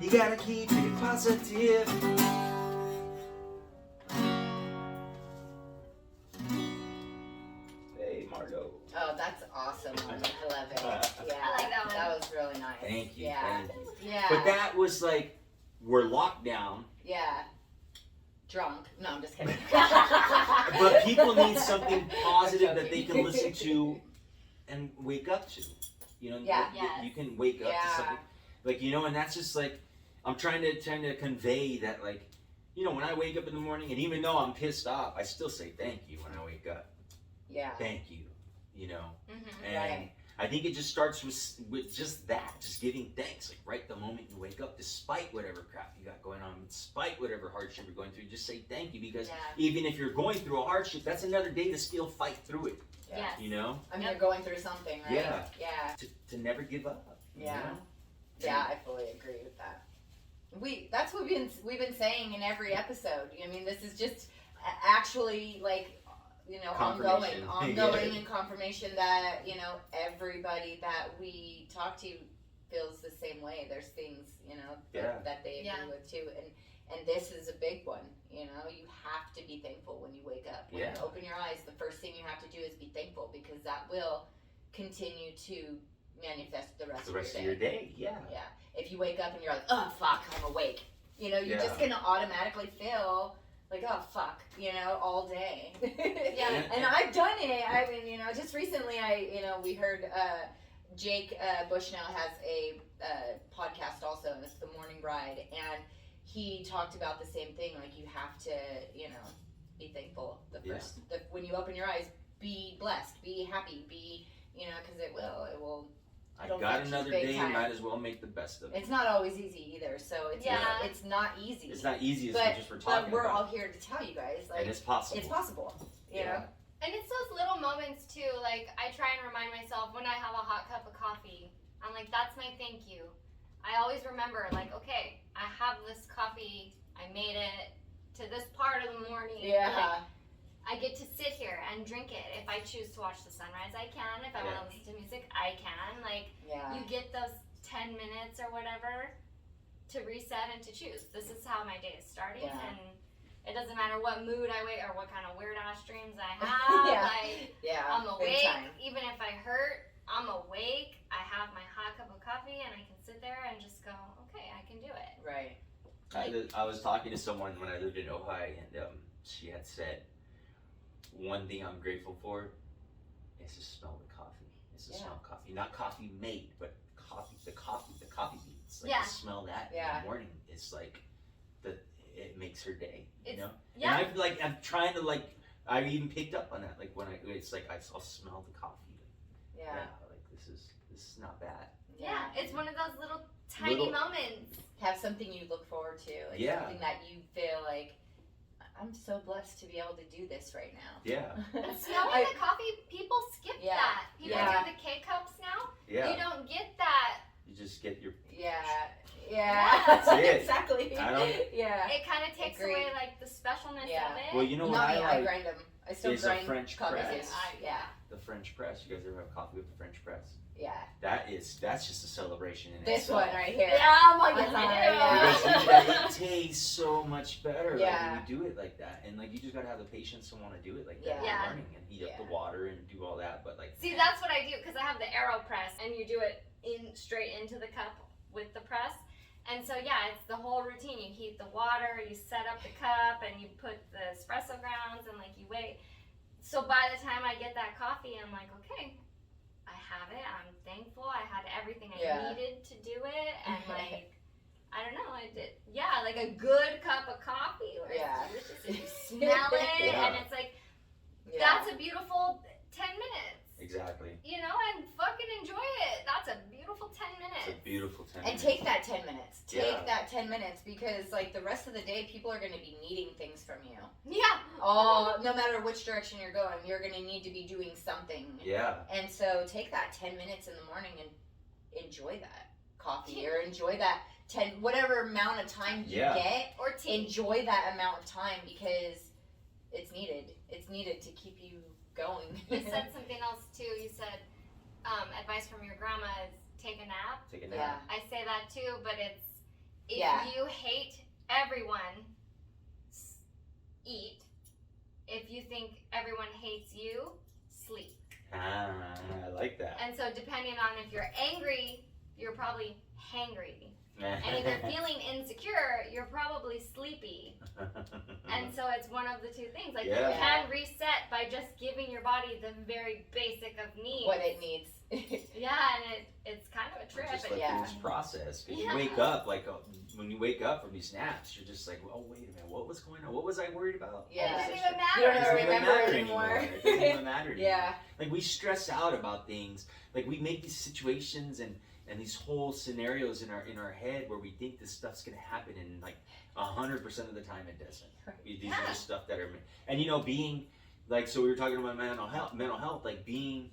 You gotta keep it positive. Hey, Margo. Oh, that's awesome. I love it. Yeah, I like that one. That was really nice. Thank you. Yeah. Thank you. Yeah. But that was like, we're locked down. Yeah. Drunk. No, I'm just kidding. But people need something positive that they can listen to and wake up to. You know, Yeah. you can wake up to something. Like, you know, and that's just like, I'm trying to convey that, like, you know, when I wake up in the morning, and even though I'm pissed off, I still say thank you when I wake up. Yeah. Thank you, you know. Mm-hmm. And Right. I think it just starts with just that, just giving thanks, like right the moment you wake up, despite whatever crap you got going on, despite whatever hardship you're going through, just say thank you, because even if you're going through a hardship, that's another day to still fight through it, Yeah. Yes. you know? I mean, you're going through something, right? Yeah. Yeah. To never give up. you Yeah. know? Yeah, I fully agree with that. That's what we've been saying in every episode. I mean, this is just actually like, you know, Confirmation. ongoing and confirmation that, you know, everybody that we talk to feels the same way. There's things, you know, that they agree with too, and this is a big one. You know, you have to be thankful when you wake up. When you open your eyes, the first thing you have to do is be thankful, because that will continue to manifest the rest of your day. Yeah. Yeah. If you wake up and you're like, oh fuck, I'm awake. You know, you're just gonna automatically feel like, oh fuck, you know, all day. Yeah. And I've done it. I mean, you know, just recently we heard Jake Bushnell has a podcast also, and it's The Morning Bride, and he talked about the same thing. Like, you have to, you know, be thankful. When you open your eyes, be blessed, be happy, be, you know, because it will. I got another day, might as well make the best of it. It's not always easy either, so it's not easy. It's not easy as but, much as we're talking but we're about. all here to tell you guys, like, And it's possible. It's possible, you know? And it's those little moments too, like I try and remind myself when I have a hot cup of coffee, I'm like, that's my thank you. I always remember, like, okay, I have this coffee, I made it to this part of the morning. Yeah. Like, I get to sit here and drink it. If I choose to watch the sunrise, I can. If I want to listen to music, I can. Like, you get those 10 minutes or whatever to reset and to choose. This is how my day is starting, and it doesn't matter what mood I wake or what kind of weird ass dreams I have. I'm awake. Even if I hurt, I'm awake. I have my hot cup of coffee, and I can sit there and just go, okay, I can do it. Right. I was talking to someone when I lived in Ojai, and she had said, one thing I'm grateful for is to smell the coffee. It's to smell coffee. Not coffee made, but the coffee beans. Like, to smell that in the morning, it's like, it makes her day, you know? Yeah. And I'm trying to, like, I even picked up on that, like, when it's like, I'll smell the coffee. Yeah. Like, this is not bad. Yeah, it's one of those little tiny moments. Have something you look forward to. Like, something that you feel like, I'm so blessed to be able to do this right now. Yeah. And smelling the coffee, people skip that. People do the K-cups now. Yeah. You don't get that. You just get your... Yeah. That's it. Exactly. It kind of takes away, like, the specialness of it. Well, you know what I grind them. I still grind French coffee. press. The French press. You guys ever have coffee with the French press? Yeah. That's just a celebration in this itself. one right here. Yeah, I'm like, yes, I do. Because it tastes so much better like, when you do it like that. And like, you just gotta have the patience to want to do it like that in the morning and heat up the water and do all that. But like, see, that's what I do, because I have the AeroPress, and you do it straight into the cup with the press. And so it's the whole routine. You heat the water, you set up the cup, and you put the espresso grounds, and like you wait. So by the time I get that coffee, I'm like, okay, I have it. I'm thankful. I had everything I needed to do it, and like, I don't know, like a good cup of coffee where it's delicious, and you smell it, and it's like, that's a beautiful 10 minutes. Exactly. You know, and fucking enjoy it. That's a beautiful 10 minutes. It's a beautiful 10 minutes. And take that 10 minutes. Take that 10 minutes, because like the rest of the day, people are going to be needing things from you. Yeah. No matter which direction you're going, you're going to need to be doing something. Yeah. And so take that 10 minutes in the morning and enjoy that coffee or enjoy that 10, whatever amount of time you get, or tea. enjoy that amount of time because it's needed. It's needed to keep you going. You said something else too. You said advice from your grandma is take a nap. Take a nap. I say that too, but it's if you hate everyone, eat. If you think everyone hates you, sleep. I like that. And so depending on if you're angry, you're probably hangry. And if you're feeling insecure, you're probably sleepy. And so it's one of the two things. Like you can reset by just giving your body the very basic of needs. What it needs. Yeah, and it's kind of a trip. Just like through this process. Because you wake up, like when you wake up from these naps, you're just like, oh, wait a minute, what was going on? What was I worried about? Yeah. It doesn't even matter. You don't remember anymore. It doesn't even matter anymore. Yeah. Like we stress out about things. Like we make these situations and these whole scenarios in our head where we think this stuff's gonna happen, and like 100% of the time it doesn't. These are just stuff that are, and you know, being like, so we were talking about mental health, like being.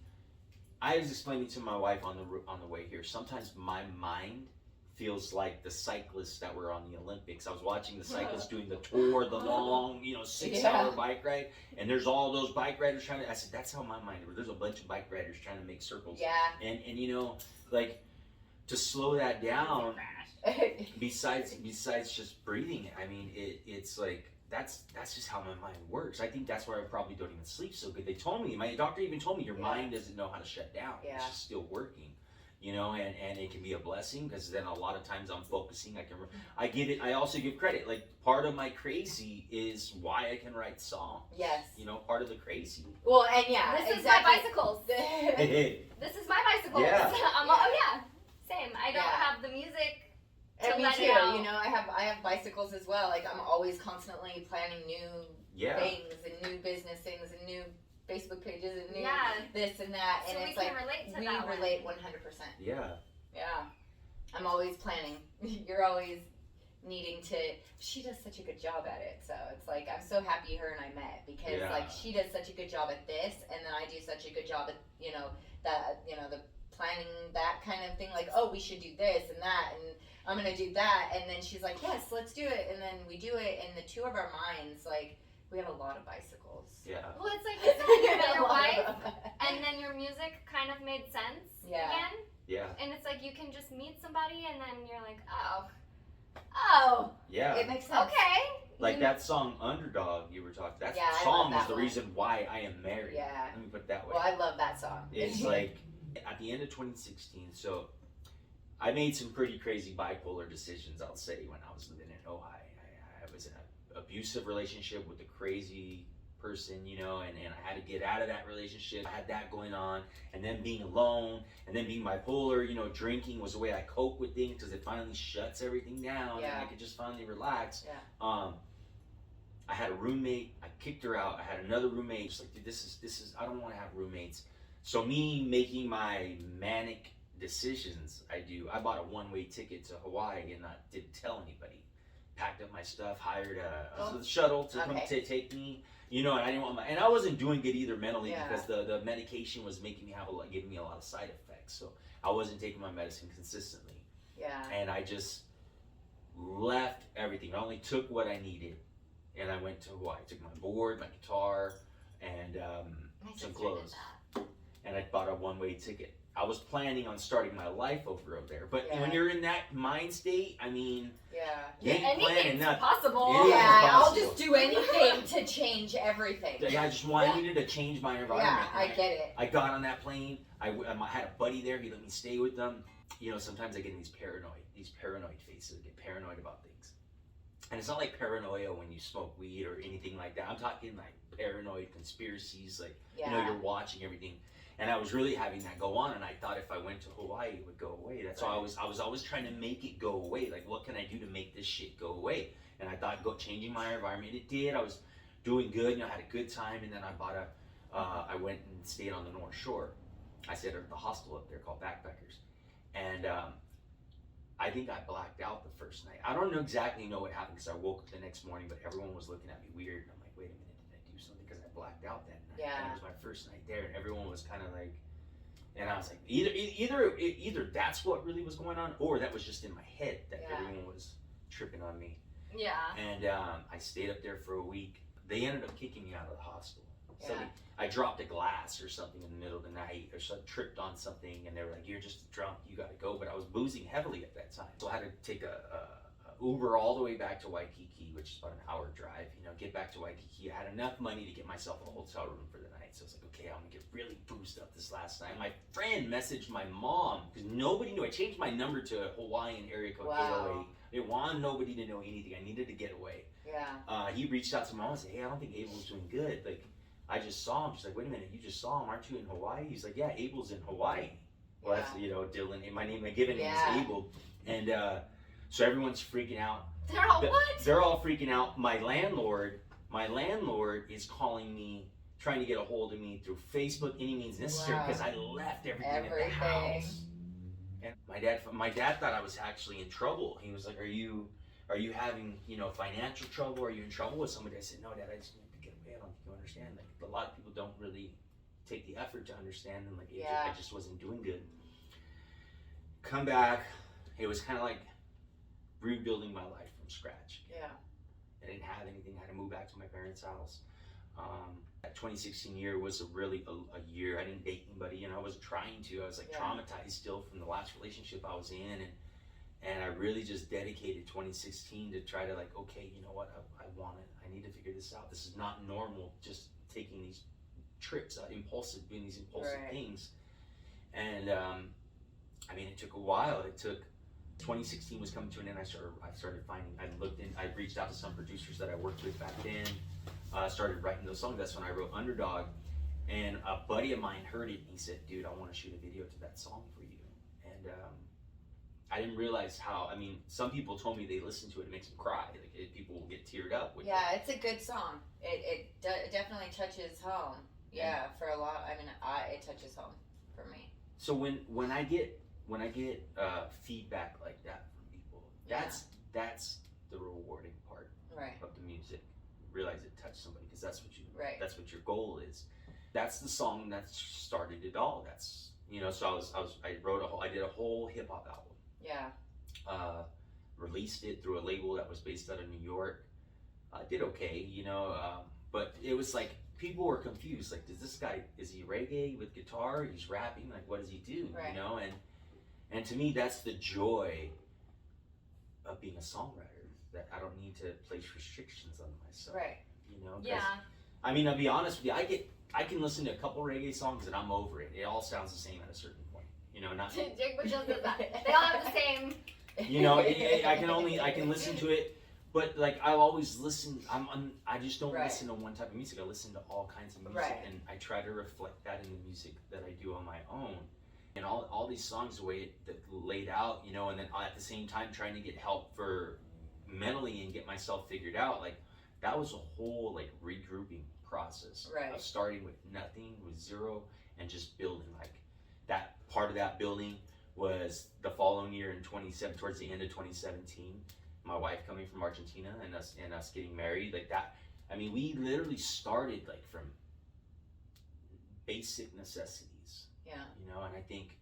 I was explaining to my wife on the way here. Sometimes my mind feels like the cyclists that were on the Olympics. I was watching the cyclists doing the tour, the long, 6-hour bike ride, and there's all those bike riders trying to. I said, that's how my mind works. There's a bunch of bike riders trying to make circles. Yeah. And like. To slow that down, besides just breathing, I mean, it's like that's just how my mind works. I think that's why I probably don't even sleep so good. They told me, my doctor even told me, your mind doesn't know how to shut down. It's just still working, and it can be a blessing because then a lot of times I'm focusing. I give it. I also give credit. Like part of my crazy is why I can write songs. Yes. Part of the crazy. Well, and this is my bicycles. This is my bicycles. Yeah. Same. I don't have the music to me let too. it out. I have bicycles as well. Like I'm always constantly planning new things and new business things and new Facebook pages and new this and that. So and we it's can like relate to we that relate 100%. Yeah. Yeah. I'm always planning. You're always needing to. She does such a good job at it. So it's like I'm so happy her and I met because like she does such a good job at this, and then I do such a good job at the planning that kind of thing, like, oh, we should do this and that, and I'm gonna do that, and then she's like, yes, let's do it, and then we do it, and the two of our minds, like, we have a lot of bicycles. Yeah. Well, it's like you said, you met your wife, and then your music kind of made sense again. Yeah. And it's like you can just meet somebody, and then you're like, oh, yeah, it makes sense. Okay. Like that song Underdog you were talking, that song is the reason why I am married. Yeah. Let me put it that way. Well, I love that song. It's like at the end of 2016, so I made some pretty crazy bipolar decisions, I'll say, when I was living in Ohio. I was in an abusive relationship with a crazy person, and I had to get out of that relationship. I had that going on, and then being alone, and then being bipolar, drinking was the way I cope with things because it finally shuts everything down, and I could just finally relax. Yeah. I had a roommate, I kicked her out. I had another roommate, just like, dude, this is, I don't want to have roommates. So me making my manic decisions, I bought a one-way ticket to Hawaii and I didn't tell anybody. Packed up my stuff, hired a shuttle to come to take me, and I didn't want and I wasn't doing good either mentally because the medication was making me giving me a lot of side effects. So I wasn't taking my medicine consistently. Yeah. And I just left everything. I only took what I needed, and I went to Hawaii. I took my board, my guitar, and some clothes. And I bought a one-way ticket. I was planning on starting my life over there, but when you're in that mind state, I mean, you ain't planning nothing. Possible. Yeah, I'll just do anything to change everything. I needed to change my environment. Yeah, I get it. I got on that plane. I had a buddy there. He let me stay with them. Sometimes I get in these paranoid phases. I get paranoid about things. And it's not like paranoia when you smoke weed or anything like that. I'm talking like paranoid conspiracies, like, you're watching everything. And I was really having that go on, and I thought if I went to Hawaii, it would go away. That's why I was always trying to make it go away. Like, what can I do to make this shit go away? And I thought changing my environment. It did. I was doing good. I had a good time, and then I went and stayed on the North Shore. I stayed at the hostel up there called Backpackers, and I think I blacked out the first night. I don't exactly know what happened because I woke up the next morning, but everyone was looking at me weird. And I'm like, wait a minute, did I do something? Because I blacked out that night. Yeah. And it was my first night there, and everyone was kind of like, And I was like, either that's what really was going on, or that was just in my head that everyone was tripping on me. Yeah. And I stayed up there for a week. They ended up kicking me out of the hospital. So Yeah. I dropped a glass or something in the middle of the night, or tripped on something, and they were like, "You're just drunk. You got to go." But I was boozing heavily at that time, so I had to take a Uber all the way back to Waikiki, which is about an hour drive. You know, get back to Waikiki. I had enough money to get myself a hotel room for the night, so I was like, "Okay, I'm gonna get really boozed up this last night." My friend messaged my mom because nobody knew. I changed my number to a Hawaiian area code 808. I didn't want nobody to know anything. I needed to get away. Yeah. He reached out to my mom and said, "Hey, I don't think Abel's doing good. Like, I just saw him." She's like, "Wait a minute, you just saw him? Aren't you in Hawaii?" He's like, "Yeah, Abel's in Hawaii." Well, that's, you know, Dylan. My given name is Abel. And so everyone's freaking out. They're all what? They're all freaking out. My landlord is calling me, trying to get a hold of me through Facebook, any means necessary, because I left everything at the house. And my dad thought I was actually in trouble. He was like, "Are you having, you know, financial trouble? Are you in trouble with somebody?" I said, "No, Dad, I just need to get away. I don't think you understand. Like, a lot of people don't really take the effort to understand, and like, I just wasn't doing good." Come back. It was kind of like rebuilding my life from scratch. Yeah. I didn't have anything. I had to move back to my parents' house. That 2016 year was a year I didn't date anybody. You know, I wasn't trying to. I was like traumatized still from the last relationship I was in, and I really just dedicated 2016 to try to, like, okay, you know what, I need to figure this out. This is not normal, just taking these trips, doing these impulsive things. And I mean, it took a while. 2016 was coming to an end. I started finding, I reached out to some producers that I worked with back then, started writing those songs. That's when I wrote Underdog. And a buddy of mine heard it and he said, "Dude, I want to shoot a video to that song for you." And I didn't realize how, I mean, some people told me they listen to it, it makes them cry. Like, people will get teared up with it. It's a good song. It definitely touches home. Yeah, for a lot. I mean, it touches home for me. So when I get feedback like that from people, that's the rewarding part of the music. Realize it touched somebody, because that's what your goal is. That's the song that started it all. That's, you know, so I did a whole hip hop album. Yeah. Released it through a label that was based out of New York. Did okay, you know, but it was like, people were confused. Like, is he reggae with guitar? He's rapping. Like, what does he do? You know, and to me, that's the joy of being a songwriter. That I don't need to place restrictions on myself. You know. Yeah. I mean, I'll be honest with you. I can listen to a couple reggae songs and I'm over it. It all sounds the same at a certain point. You know, not. Jake Mitchell does that. They all have the same. You know, I can listen to it. But like, I always listen. I just don't listen to one type of music. I listen to all kinds of music, and I try to reflect that in the music that I do on my own. And all these songs, the way that laid out, you know, and then at the same time trying to get help for mentally and get myself figured out. Like, that was a whole like regrouping process of starting with nothing, with zero, and just building. Like, that part of that building was the following year in 27, towards the end of 2017. My wife coming from Argentina and us getting married, like that. I mean, we literally started like from basic necessities. Yeah. You know, and I think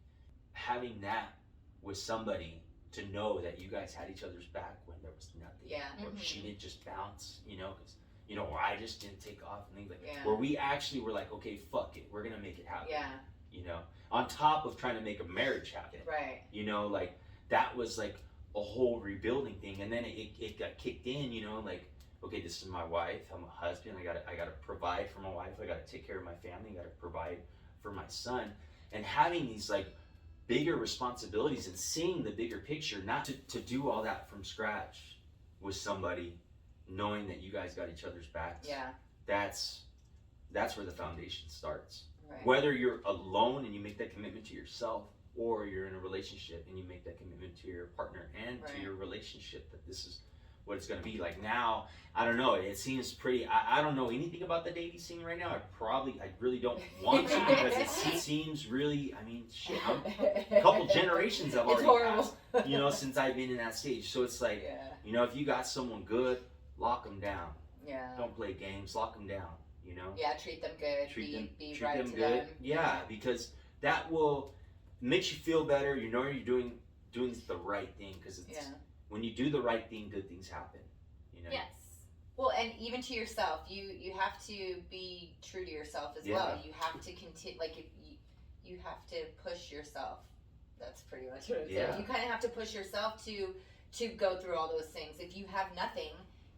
having that with somebody to know that you guys had each other's back when there was nothing. Yeah. Or she didn't just bounce, you know, because, you know, or I just didn't take off and things like that. Where we actually were like, okay, fuck it, we're gonna make it happen. Yeah. You know, on top of trying to make a marriage happen. You know, like, that was like a whole rebuilding thing, and then it got kicked in, you know, like, okay, this is my wife, I'm a husband, I gotta provide for my wife, I gotta take care of my family, I gotta provide for my son, and having these like bigger responsibilities and seeing the bigger picture, not to do all that from scratch with somebody, knowing that you guys got each other's backs. Yeah. That's where the foundation starts. Whether you're alone and you make that commitment to yourself, or you're in a relationship and you make that commitment to your partner and to your relationship, that this is what it's going to be. Like, now, I don't know, it seems pretty, I don't know anything about the dating scene right now. I really don't want to, because it seems really, I mean, shit, a couple generations have already passed, you know, since I've been in that stage. So it's like, you know, if you got someone good, lock them down. Yeah. Don't play games, lock them down, you know? Yeah, treat them good, be treat right them to good. them. Yeah, because that will makes you feel better. You know you're doing the right thing, because it's when you do the right thing, good things happen. You know. Yes. Well, and even to yourself, you have to be true to yourself as well. You have to continue, like, if you have to push yourself. That's pretty much what I'm saying. You kind of have to push yourself to go through all those things. If you have nothing,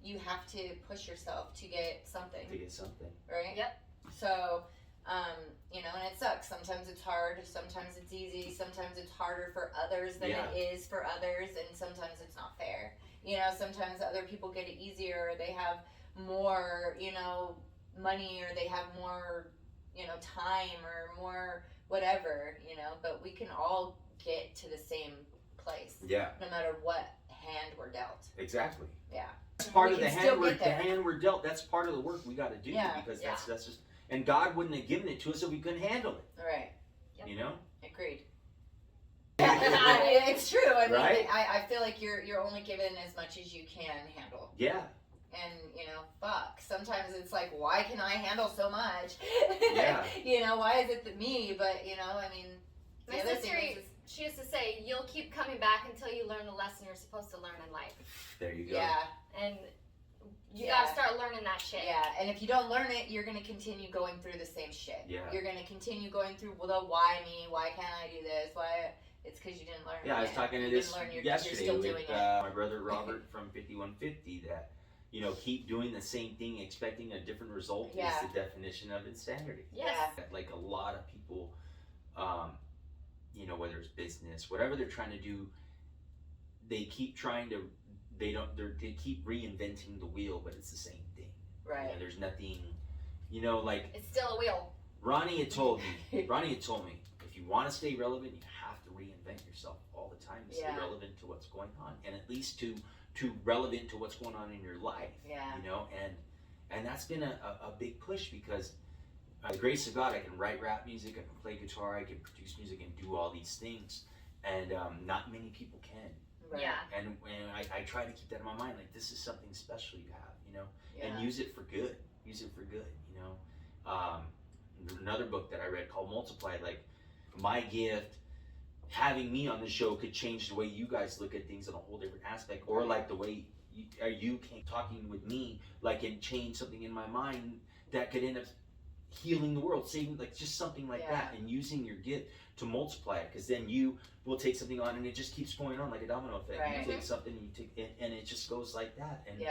you have to push yourself to get something. Right? Yep. So, you know, and it sucks. Sometimes it's hard. Sometimes it's easy. Sometimes it's harder for others than it is for others. And sometimes it's not fair. You know, sometimes other people get it easier. Or they have more, you know, money, or they have more, you know, time, or more whatever, you know. But we can all get to the same place. Yeah. No matter what hand we're dealt. Exactly. Yeah. That's part of the hand we're dealt. That's part of the work we got to do, because that's just, and God wouldn't have given it to us if we couldn't handle it. Right. Yep. You know. Agreed. It's true. I mean, right? I feel like you're only given as much as you can handle. Yeah. And, you know, fuck. Sometimes it's like, why can I handle so much? Yeah. You know, why is it that me? But, you know, I mean, my sister, she used to say, you'll keep coming back until you learn the lesson you're supposed to learn in life. There you go. Yeah. And you gotta start learning that shit. Yeah, and if you don't learn it, you're gonna continue going through the same shit. Yeah. You're gonna continue going through, well, the why me? Why can't I do this? Why? It's because you didn't learn. Yeah, I was talking to this yesterday with my brother Robert from 5150 that, you know, keep doing the same thing, expecting a different result is the definition of insanity. Yeah. Like a lot of people, you know, whether it's business, whatever they're trying to do, they keep trying to, they keep reinventing the wheel, but it's the same thing. Right. You know, there's nothing, you know, like. It's still a wheel. Ronnie had told me, if you want to stay relevant, you have to reinvent yourself all the time to stay relevant to what's going on, and at least to relevant to what's going on in your life. Yeah. You know, and that's been a big push, because by the grace of God, I can write rap music, I can play guitar, I can produce music and do all these things, and not many people can. Right. Yeah. And I try to keep that in my mind, like, this is something special you have, you know, and use it for good. Use it for good, you know. Another book that I read called Multiply, like, my gift, having me on the show could change the way you guys look at things in a whole different aspect, or like the way you came talking with me, like, and change something in my mind that could end up healing the world, saving, like, just something like that, and using your gift to multiply it, because then you will take something on and it just keeps going on like a domino effect. Right. You take something and you take it, and it just goes like that. And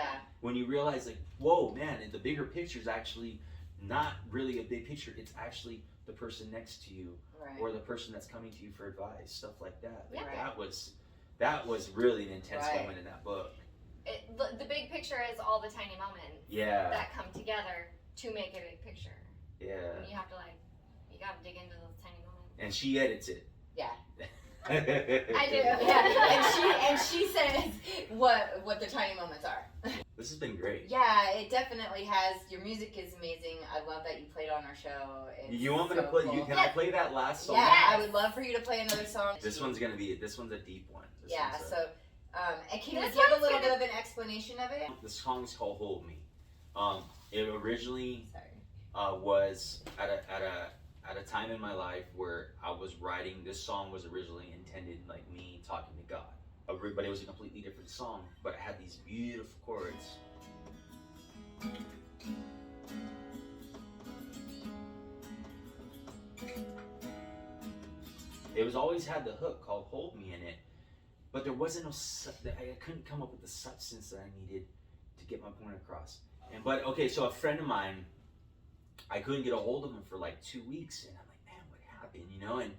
when you realize, like, whoa, man, and the bigger picture is actually not really a big picture. It's actually the person next to you, or the person that's coming to you for advice, stuff like that. Yeah. That was really an intense moment in that book. The big picture is all the tiny moments that come together to make a big picture. Yeah. And you have to, like, you gotta dig into those tiny moments. And she edits it. Yeah. I do. Yeah. And she says what the tiny moments are. This has been great. Yeah, it definitely has. Your music is amazing. I love that you played on our show. You want me to play? Cool. Can I play that last song? Yeah, I would love for you to play another song. This one's a deep one. And can you give a little bit of an explanation of it? The song's called "Hold Me." It originally was at a time in my life where I was writing. This song was originally intended like me talking to God. But it was a completely different song, but it had these beautiful chords. It was always had the hook called "Hold Me" in it, but there wasn't I couldn't come up with the substance that I needed to get my point across. So a friend of mine, I couldn't get a hold of him for like 2 weeks, and I'm like, man, what happened, you know? And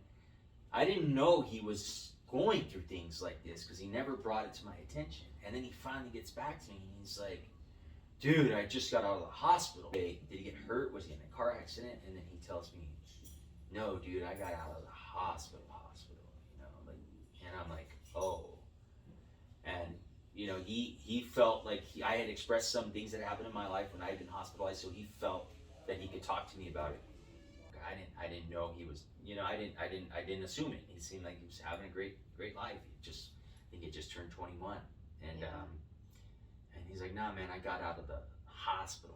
I didn't know he was going through things like this, because he never brought it to my attention. And then he finally gets back to me, and he's like, dude, I just got out of the hospital. Did he get hurt? Was he in a car accident? And then he tells me, no, dude, I got out of the hospital, you know, like, and I'm like, oh. And, you know, he felt like I had expressed some things that happened in my life when I had been hospitalized, so he felt that he could talk to me about it. I didn't know he was, you know, I didn't assume it. He seemed like he was having a great life. I think he just turned 21, and and he's like, nah, man, I got out of the hospital,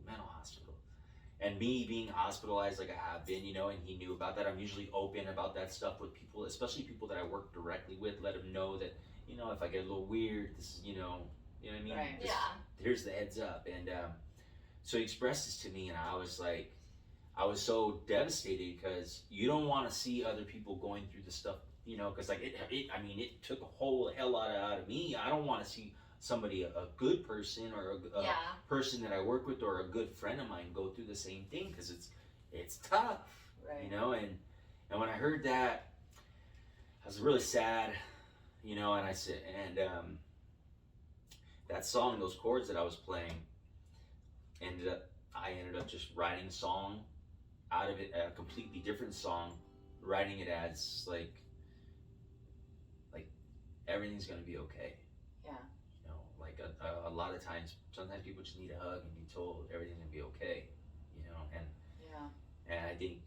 mental hospital, And me being hospitalized like I have been, you know, and he knew about that. I'm usually open about that stuff with people, especially people that I work directly with. Let them know that, you know, if I get a little weird, this is, you know what I mean? Right. This, here's the heads up. And so he expressed this to me, and I was like, I was so devastated because you don't want to see other people going through the stuff, you know, because like I mean, it took a whole hell lot out of me. I don't want to see somebody, a good person or a person that I work with or a good friend of mine go through the same thing, because it's tough, Right. you know. And when I heard that, I was really sad, you know. And I said, and that song, those chords that I was playing, I ended up just writing a song out of it, a completely different song, writing it as like everything's gonna be okay. Yeah. You know, like a lot of times, sometimes people just need a hug and be told everything's gonna be okay. You know, and I think,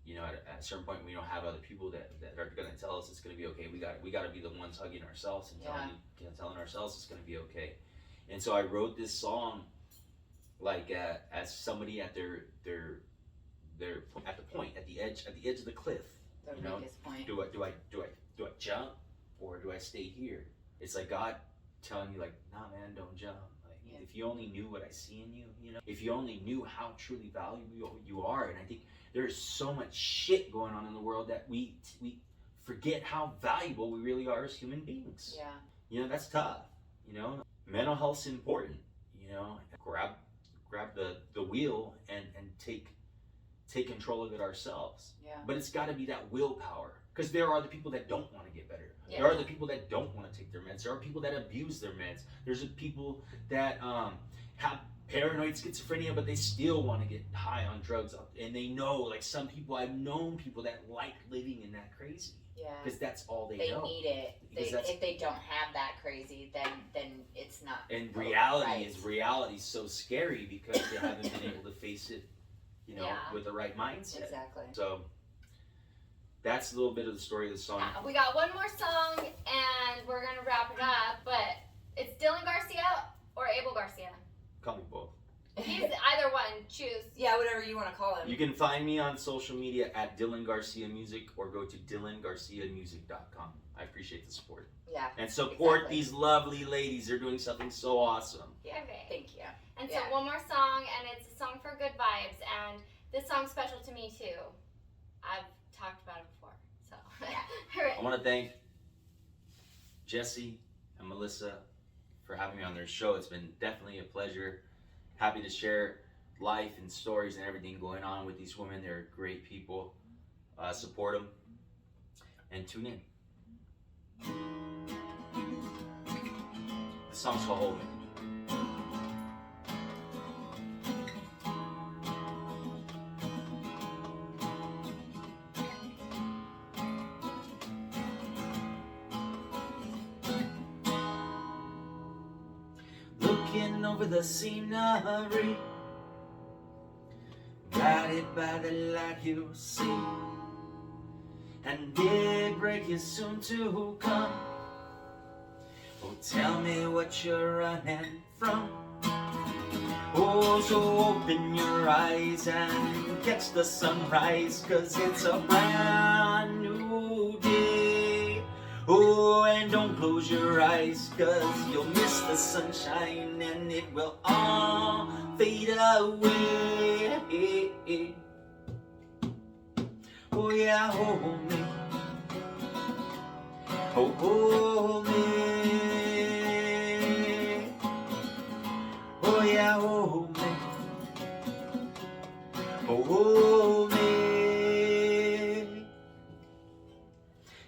you know, at a certain point we don't have other people that are gonna tell us it's gonna be okay. We got to be the ones hugging ourselves and telling ourselves it's gonna be okay. And so I wrote this song like as somebody at their at the point, at the edge of the cliff. The you know, weakest point. do I jump or do I stay here? It's like God telling you, like, nah, man, don't jump. Like, if you only knew what I see in you, you know, if you only knew how truly valuable you are. And I think there's so much shit going on in the world that we forget how valuable we really are as human beings. Yeah. You know, that's tough. You know, mental health's important. You know, grab the wheel and take control of it ourselves. Yeah. But it's got to be that willpower, because there are the people that don't want to get better. Yeah. There are the people that don't want to take their meds. There are people that abuse their meds. There's the people that have paranoid schizophrenia, but they still want to get high on drugs. And they know, like, some people, I've known people that like living in that crazy. Yeah. Because that's all they They know. need it. If they don't have that crazy, then it's not. And reality's so scary because they haven't been able to face it, you know, with the right mindset. Exactly. So that's a little bit of the story of the song. We got one more song and we're gonna wrap it up, but it's Dylan Garcia or Abel Garcia. Call me both. He's either one. Choose. Yeah, whatever you want to call him. You can find me on social media at Dylan Garcia Music, or go to DylanGarciaMusic.com. I appreciate the support. Yeah. And support these lovely ladies. They're doing something so awesome. Yeah. Okay. Thank you. And so one more song, and it's a song for good vibes, and this song's special to me too. I've talked about it before, so. I want to thank Jessie and Melissa for having me on their show. It's been definitely a pleasure. Happy to share life and stories and everything going on with these women. They're great people. Support them and tune in. The song's called Hold Me. Looking over the scenery, guided by the light you see, and daybreak is soon to come. Oh, tell me what you're running from. Oh, so open your eyes and catch the sunrise, 'cause it's a brand new day. Oh, and don't close your eyes, 'cause you'll miss the sunshine and it will all fade away. Oh yeah, hold me. Oh, hold me. Oh yeah, hold me. Oh, hold me.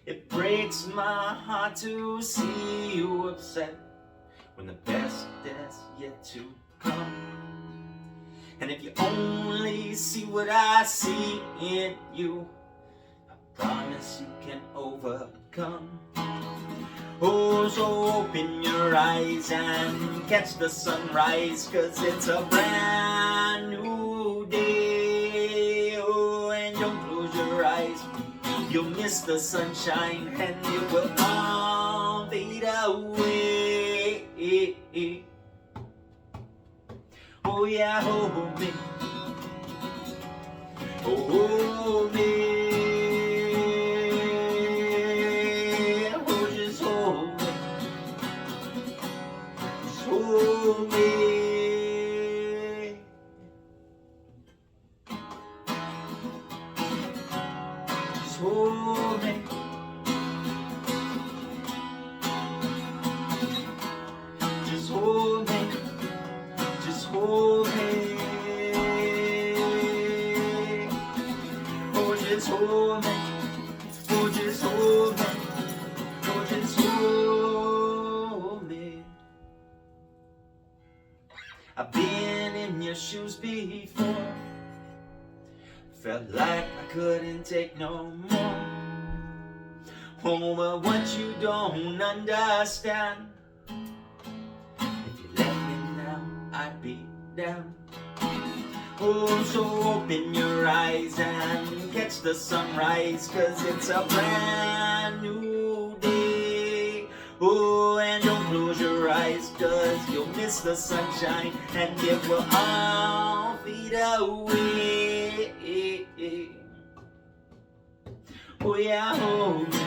It breaks my heart to see you upset when the best is yet to come. And if you only see what I see in you, I promise you can overcome. Oh, so open your eyes and catch the sunrise, 'cause it's a brand new day. Oh, and don't close your eyes, you'll miss the sunshine and it will all fade away. Oh yeah, hold me. hold me. Oh, just hold me. Just hold me. Just hold me. Just hold me. Just hold me. Oh, just hold me. Oh, just hold me. Oh, just hold me. I've been in your shoes before. Felt like I couldn't take no more. Oh, but what you don't understand, if you let me now, I'd be down. Oh, so open your eyes and catch the sunrise, 'cause it's a brand new day. Oh, and don't close your eyes, 'cause you'll miss the sunshine and it will all fade away. Oh yeah, hold me.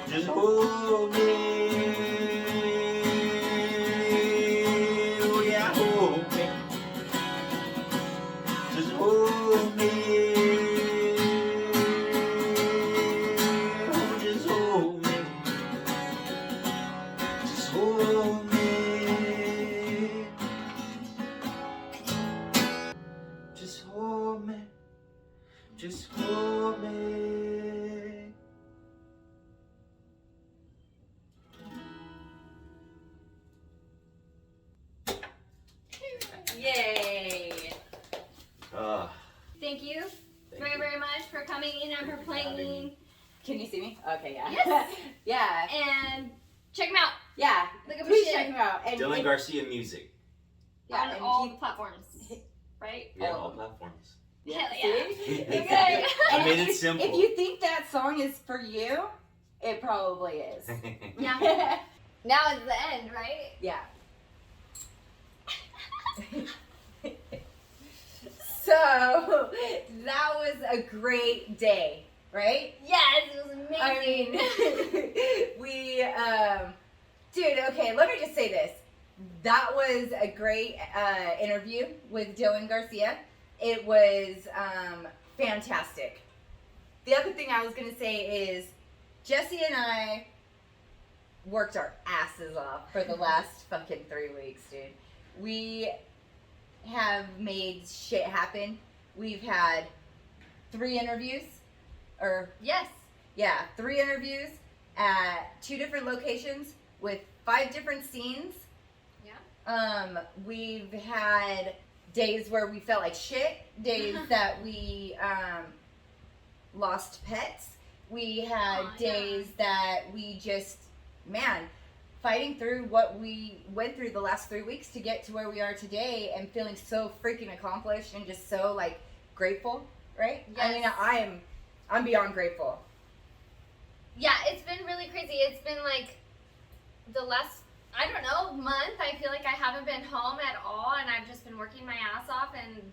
Just hold me. Oh yeah, hold me. Just hold me. Oh, just hold me. Just hold me. Just hold me. Just hold me. Yay! Thank you very, very much for coming in and for playing. Can you see me? Okay, yeah. Yes. Yeah. And check them out. Yeah. Look up Please his check shit him out. And Dylan Garcia Music. Yeah, on and all he- the platforms, right? Yeah, Oh. all platforms. Yeah. Hell yeah. See? Okay. I made And it simple. If you think that song is for you, it probably is. Yeah. Now is the end, right? Yeah. So that was a great day, right? Yes, it was amazing. I mean, dude, okay, let me just say this. That was a great interview with Dylan Garcia. It was fantastic. The other thing I was going to say is Jessie and I worked our asses off for the last fucking 3 weeks, dude. We have made shit happen. We've had 3 interviews, or Yes. yeah, 3 interviews at 2 different locations with 5 different scenes. Yeah. We've had days where we felt like shit, days that we lost pets. We had Aw, yeah. days that we just, man, fighting through what we went through the last 3 weeks to get to where we are today, and feeling so freaking accomplished and just so like grateful, right? I mean, Yes. I'm beyond grateful. Yeah, it's been really crazy. It's been like the last, I don't know, month. I feel like I haven't been home at all, and I've just been working my ass off. And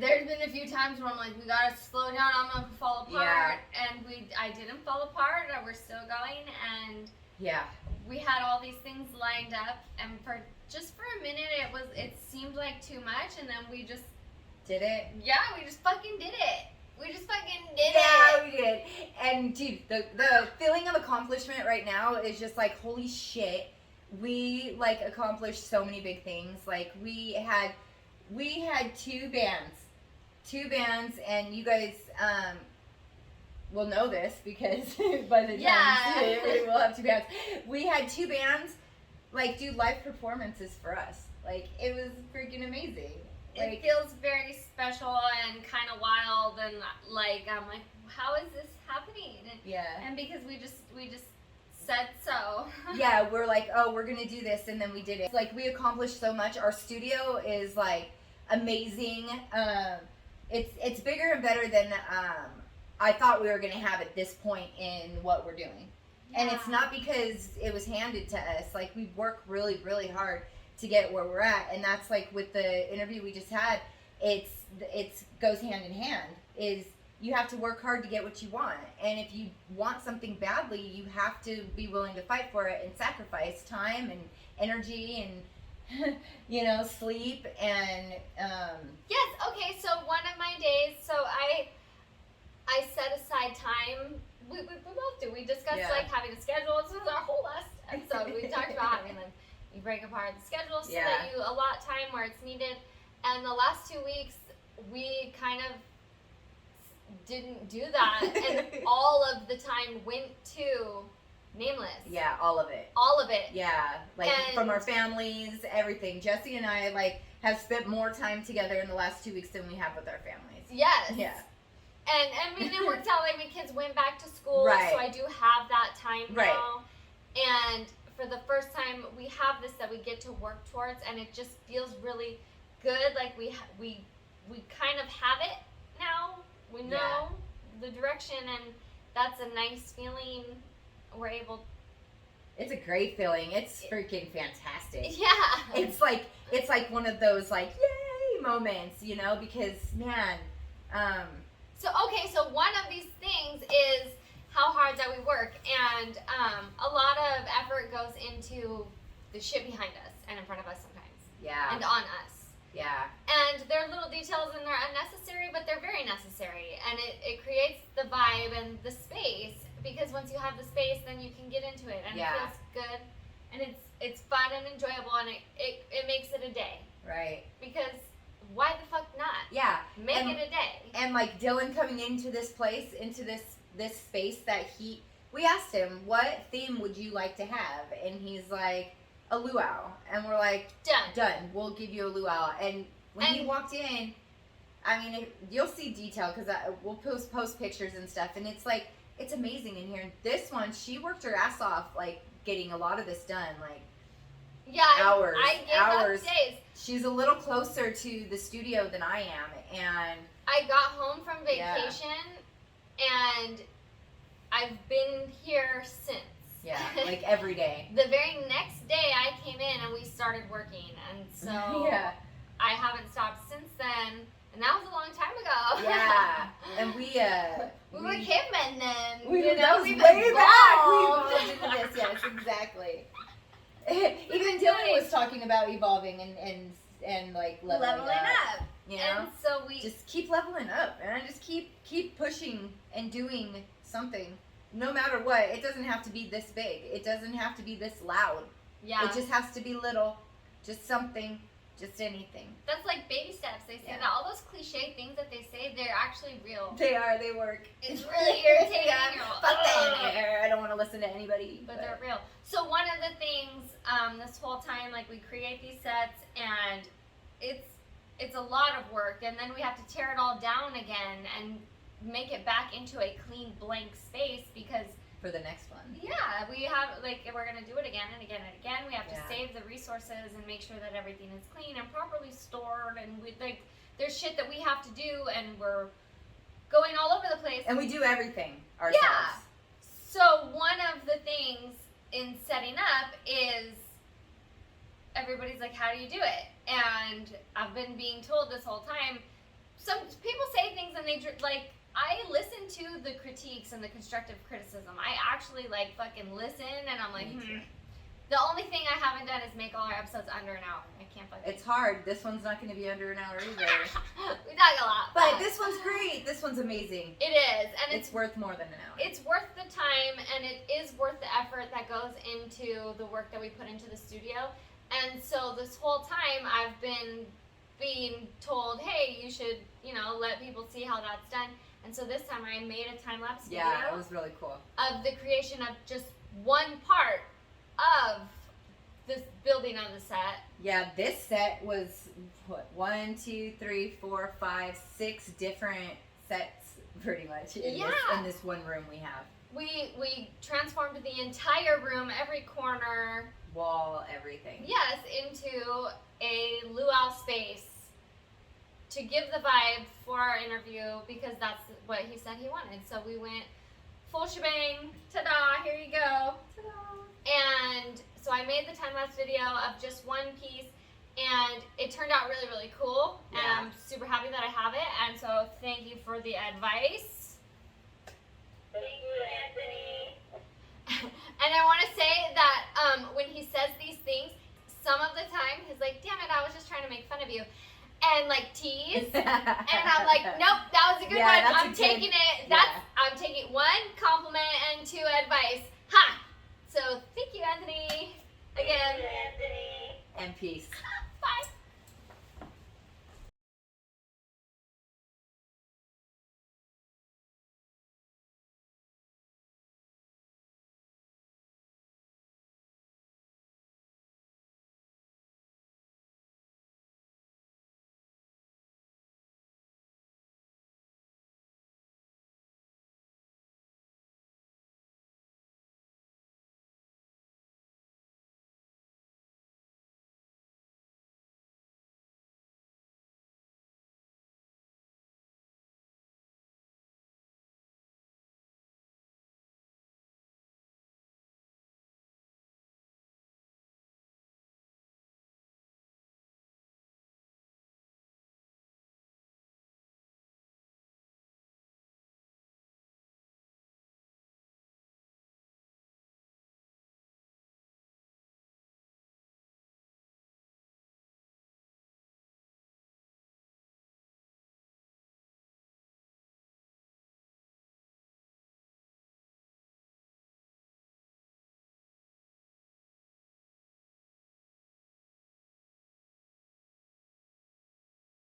there's been a few times where I'm like, we gotta slow down. I'm gonna fall apart. And I didn't fall apart. We're still going, and Yeah. we had all these things lined up. And for a minute, it seemed like too much, and then we just Did it? we just fucking did it. We just fucking did Yeah, it. we did. And dude, the feeling of accomplishment right now is just like, holy shit. We like accomplished so many big things. Like we had 2 bands, and you guys will know this because by the time Yeah. we'll have 2 bands. We had 2 bands like do live performances for us. Like it was freaking amazing. It Like feels very special and kind of wild, and like I'm like, how is this happening? yeah. And because we just said so. Yeah, we're like, oh, we're gonna do this, and then we did it. Like we accomplished so much. Our studio is like amazing. It's bigger and better than I thought we were gonna have at this point in what we're doing. And it's not because it was handed to us. Like we work really, really hard to get where we're at, and that's like with the interview we just had. it's goes hand in hand. Is you have to work hard to get what you want, and if you want something badly, you have to be willing to fight for it and sacrifice time and energy and sleep and Yes. Okay. So one of my days, so I set aside time. We both do. We discussed Yeah. like having a schedule. This was our whole last episode. We talked about having like you break apart the schedule so that you allot time where it's needed. And the last 2 weeks, we kind of didn't do that, and all of the time went to Nameless. Yeah, all of it. All of it. Yeah, like And- from our families, everything. Jesse and I like have spent more time together in the last 2 weeks than we have with our families. Yes. Yeah. And I mean, it worked out like my kids went back to school, Right. so I do have that time Right. now. And for the first time, we have this that we get to work towards, and it just feels really good. Like we kind of have it now. We know the direction, and that's a nice feeling. We're able. It's a great feeling. It's freaking fantastic. Yeah. It's like one of those like yay moments, because man, So one of these things is how hard that we work, and a lot of effort goes into the shit behind us and in front of us sometimes, yeah, and on us. yeah, And they're little details and they're unnecessary, but they're very necessary, and it creates the vibe and the space, because once you have the space, then you can get into it, and Yeah. it feels good, and it's fun and enjoyable, and it makes it a day, right, because why the fuck not? yeah. Make And- it a day. And like Dylan coming into this place, into this space that we asked him, what theme would you like to have? And he's like, a luau. And we're like, done. We'll give you a luau. And when he walked in, I mean, you'll see detail because we'll post pictures and stuff. And it's like, it's amazing in here. This one, she worked her ass off, like getting a lot of this done. Like, Yeah, hours. I gave up days. She's a little closer to the studio than I am. And I got home from vacation, and I've been here since. yeah, like every day. The very next day I came in and we started working, and so Yeah. I haven't stopped since then, and that was a long time ago. Yeah, and we were cavemen then. that was we've way back. We evolved. evolved into this, yes, exactly. Even Dylan was talking about evolving and like leveling up. You know, And so we just keep leveling up, and just keep pushing and doing something, no matter what. It doesn't have to be this big. It doesn't have to be this loud. yeah. It just has to be little, just something, just anything. That's like baby steps. They say Yeah. that all those cliche things that they say, they're actually real. They are. They work. It's really irritating. Yeah. You're like, Fuck that "Ugh." air. I don't want to listen to anybody. But they're real. So one of the things, this whole time, like we create these sets, and it's a lot of work, and then we have to tear it all down again and make it back into a clean blank space, because for the next one. yeah, we have like we're gonna do it again and again and again. We have Yeah. to save the resources and make sure that everything is clean and properly stored, and we like there's shit that we have to do, and we're going all over the place. And we do everything ourselves. Yeah. So one of the things in setting up is everybody's like, how do you do it? And I've been being told this whole time, some people say things and they like, I listen to the critiques and the constructive criticism. I actually like fucking listen, and I'm like, Me too. The only thing I haven't done is make all our episodes under an hour. I can't fucking. It's hard. This one's not going to be under an hour either. We talk a lot. But this one's great. This one's amazing. It is, and It's worth more than an hour. it's worth the time, and it is worth the effort that goes into the work that we put into the studio. And so this whole time I've been being told, hey, you should, let people see how that's done. And so this time I made a time-lapse video Yeah, it was really cool. of the creation of just one part of this building on the set. Yeah, this set was, 1, 2, 3, 4, 5, 6 different sets, pretty much, in this one room we have. We transformed the entire room, every corner, Wall, everything. yes, into a luau space to give the vibe for our interview, because that's what he said he wanted. So we went full shebang. Ta-da, here you go. Ta-da. And so I made the time-lapse video of just one piece, And it turned out really, really cool. And Yeah. I'm super happy that I have it. And so thank you for the advice. Thank you, Anthony. And I want to say that when he says these things, some of the time he's like, damn it, I was just trying to make fun of you. And like tease. And I'm like, nope, that was a good Yeah, one. that's a I'm good- taking it. yeah. I'm taking 1 compliment and 2 advice. Ha! So thank you, Anthony. Again. Thank you, Anthony. And peace.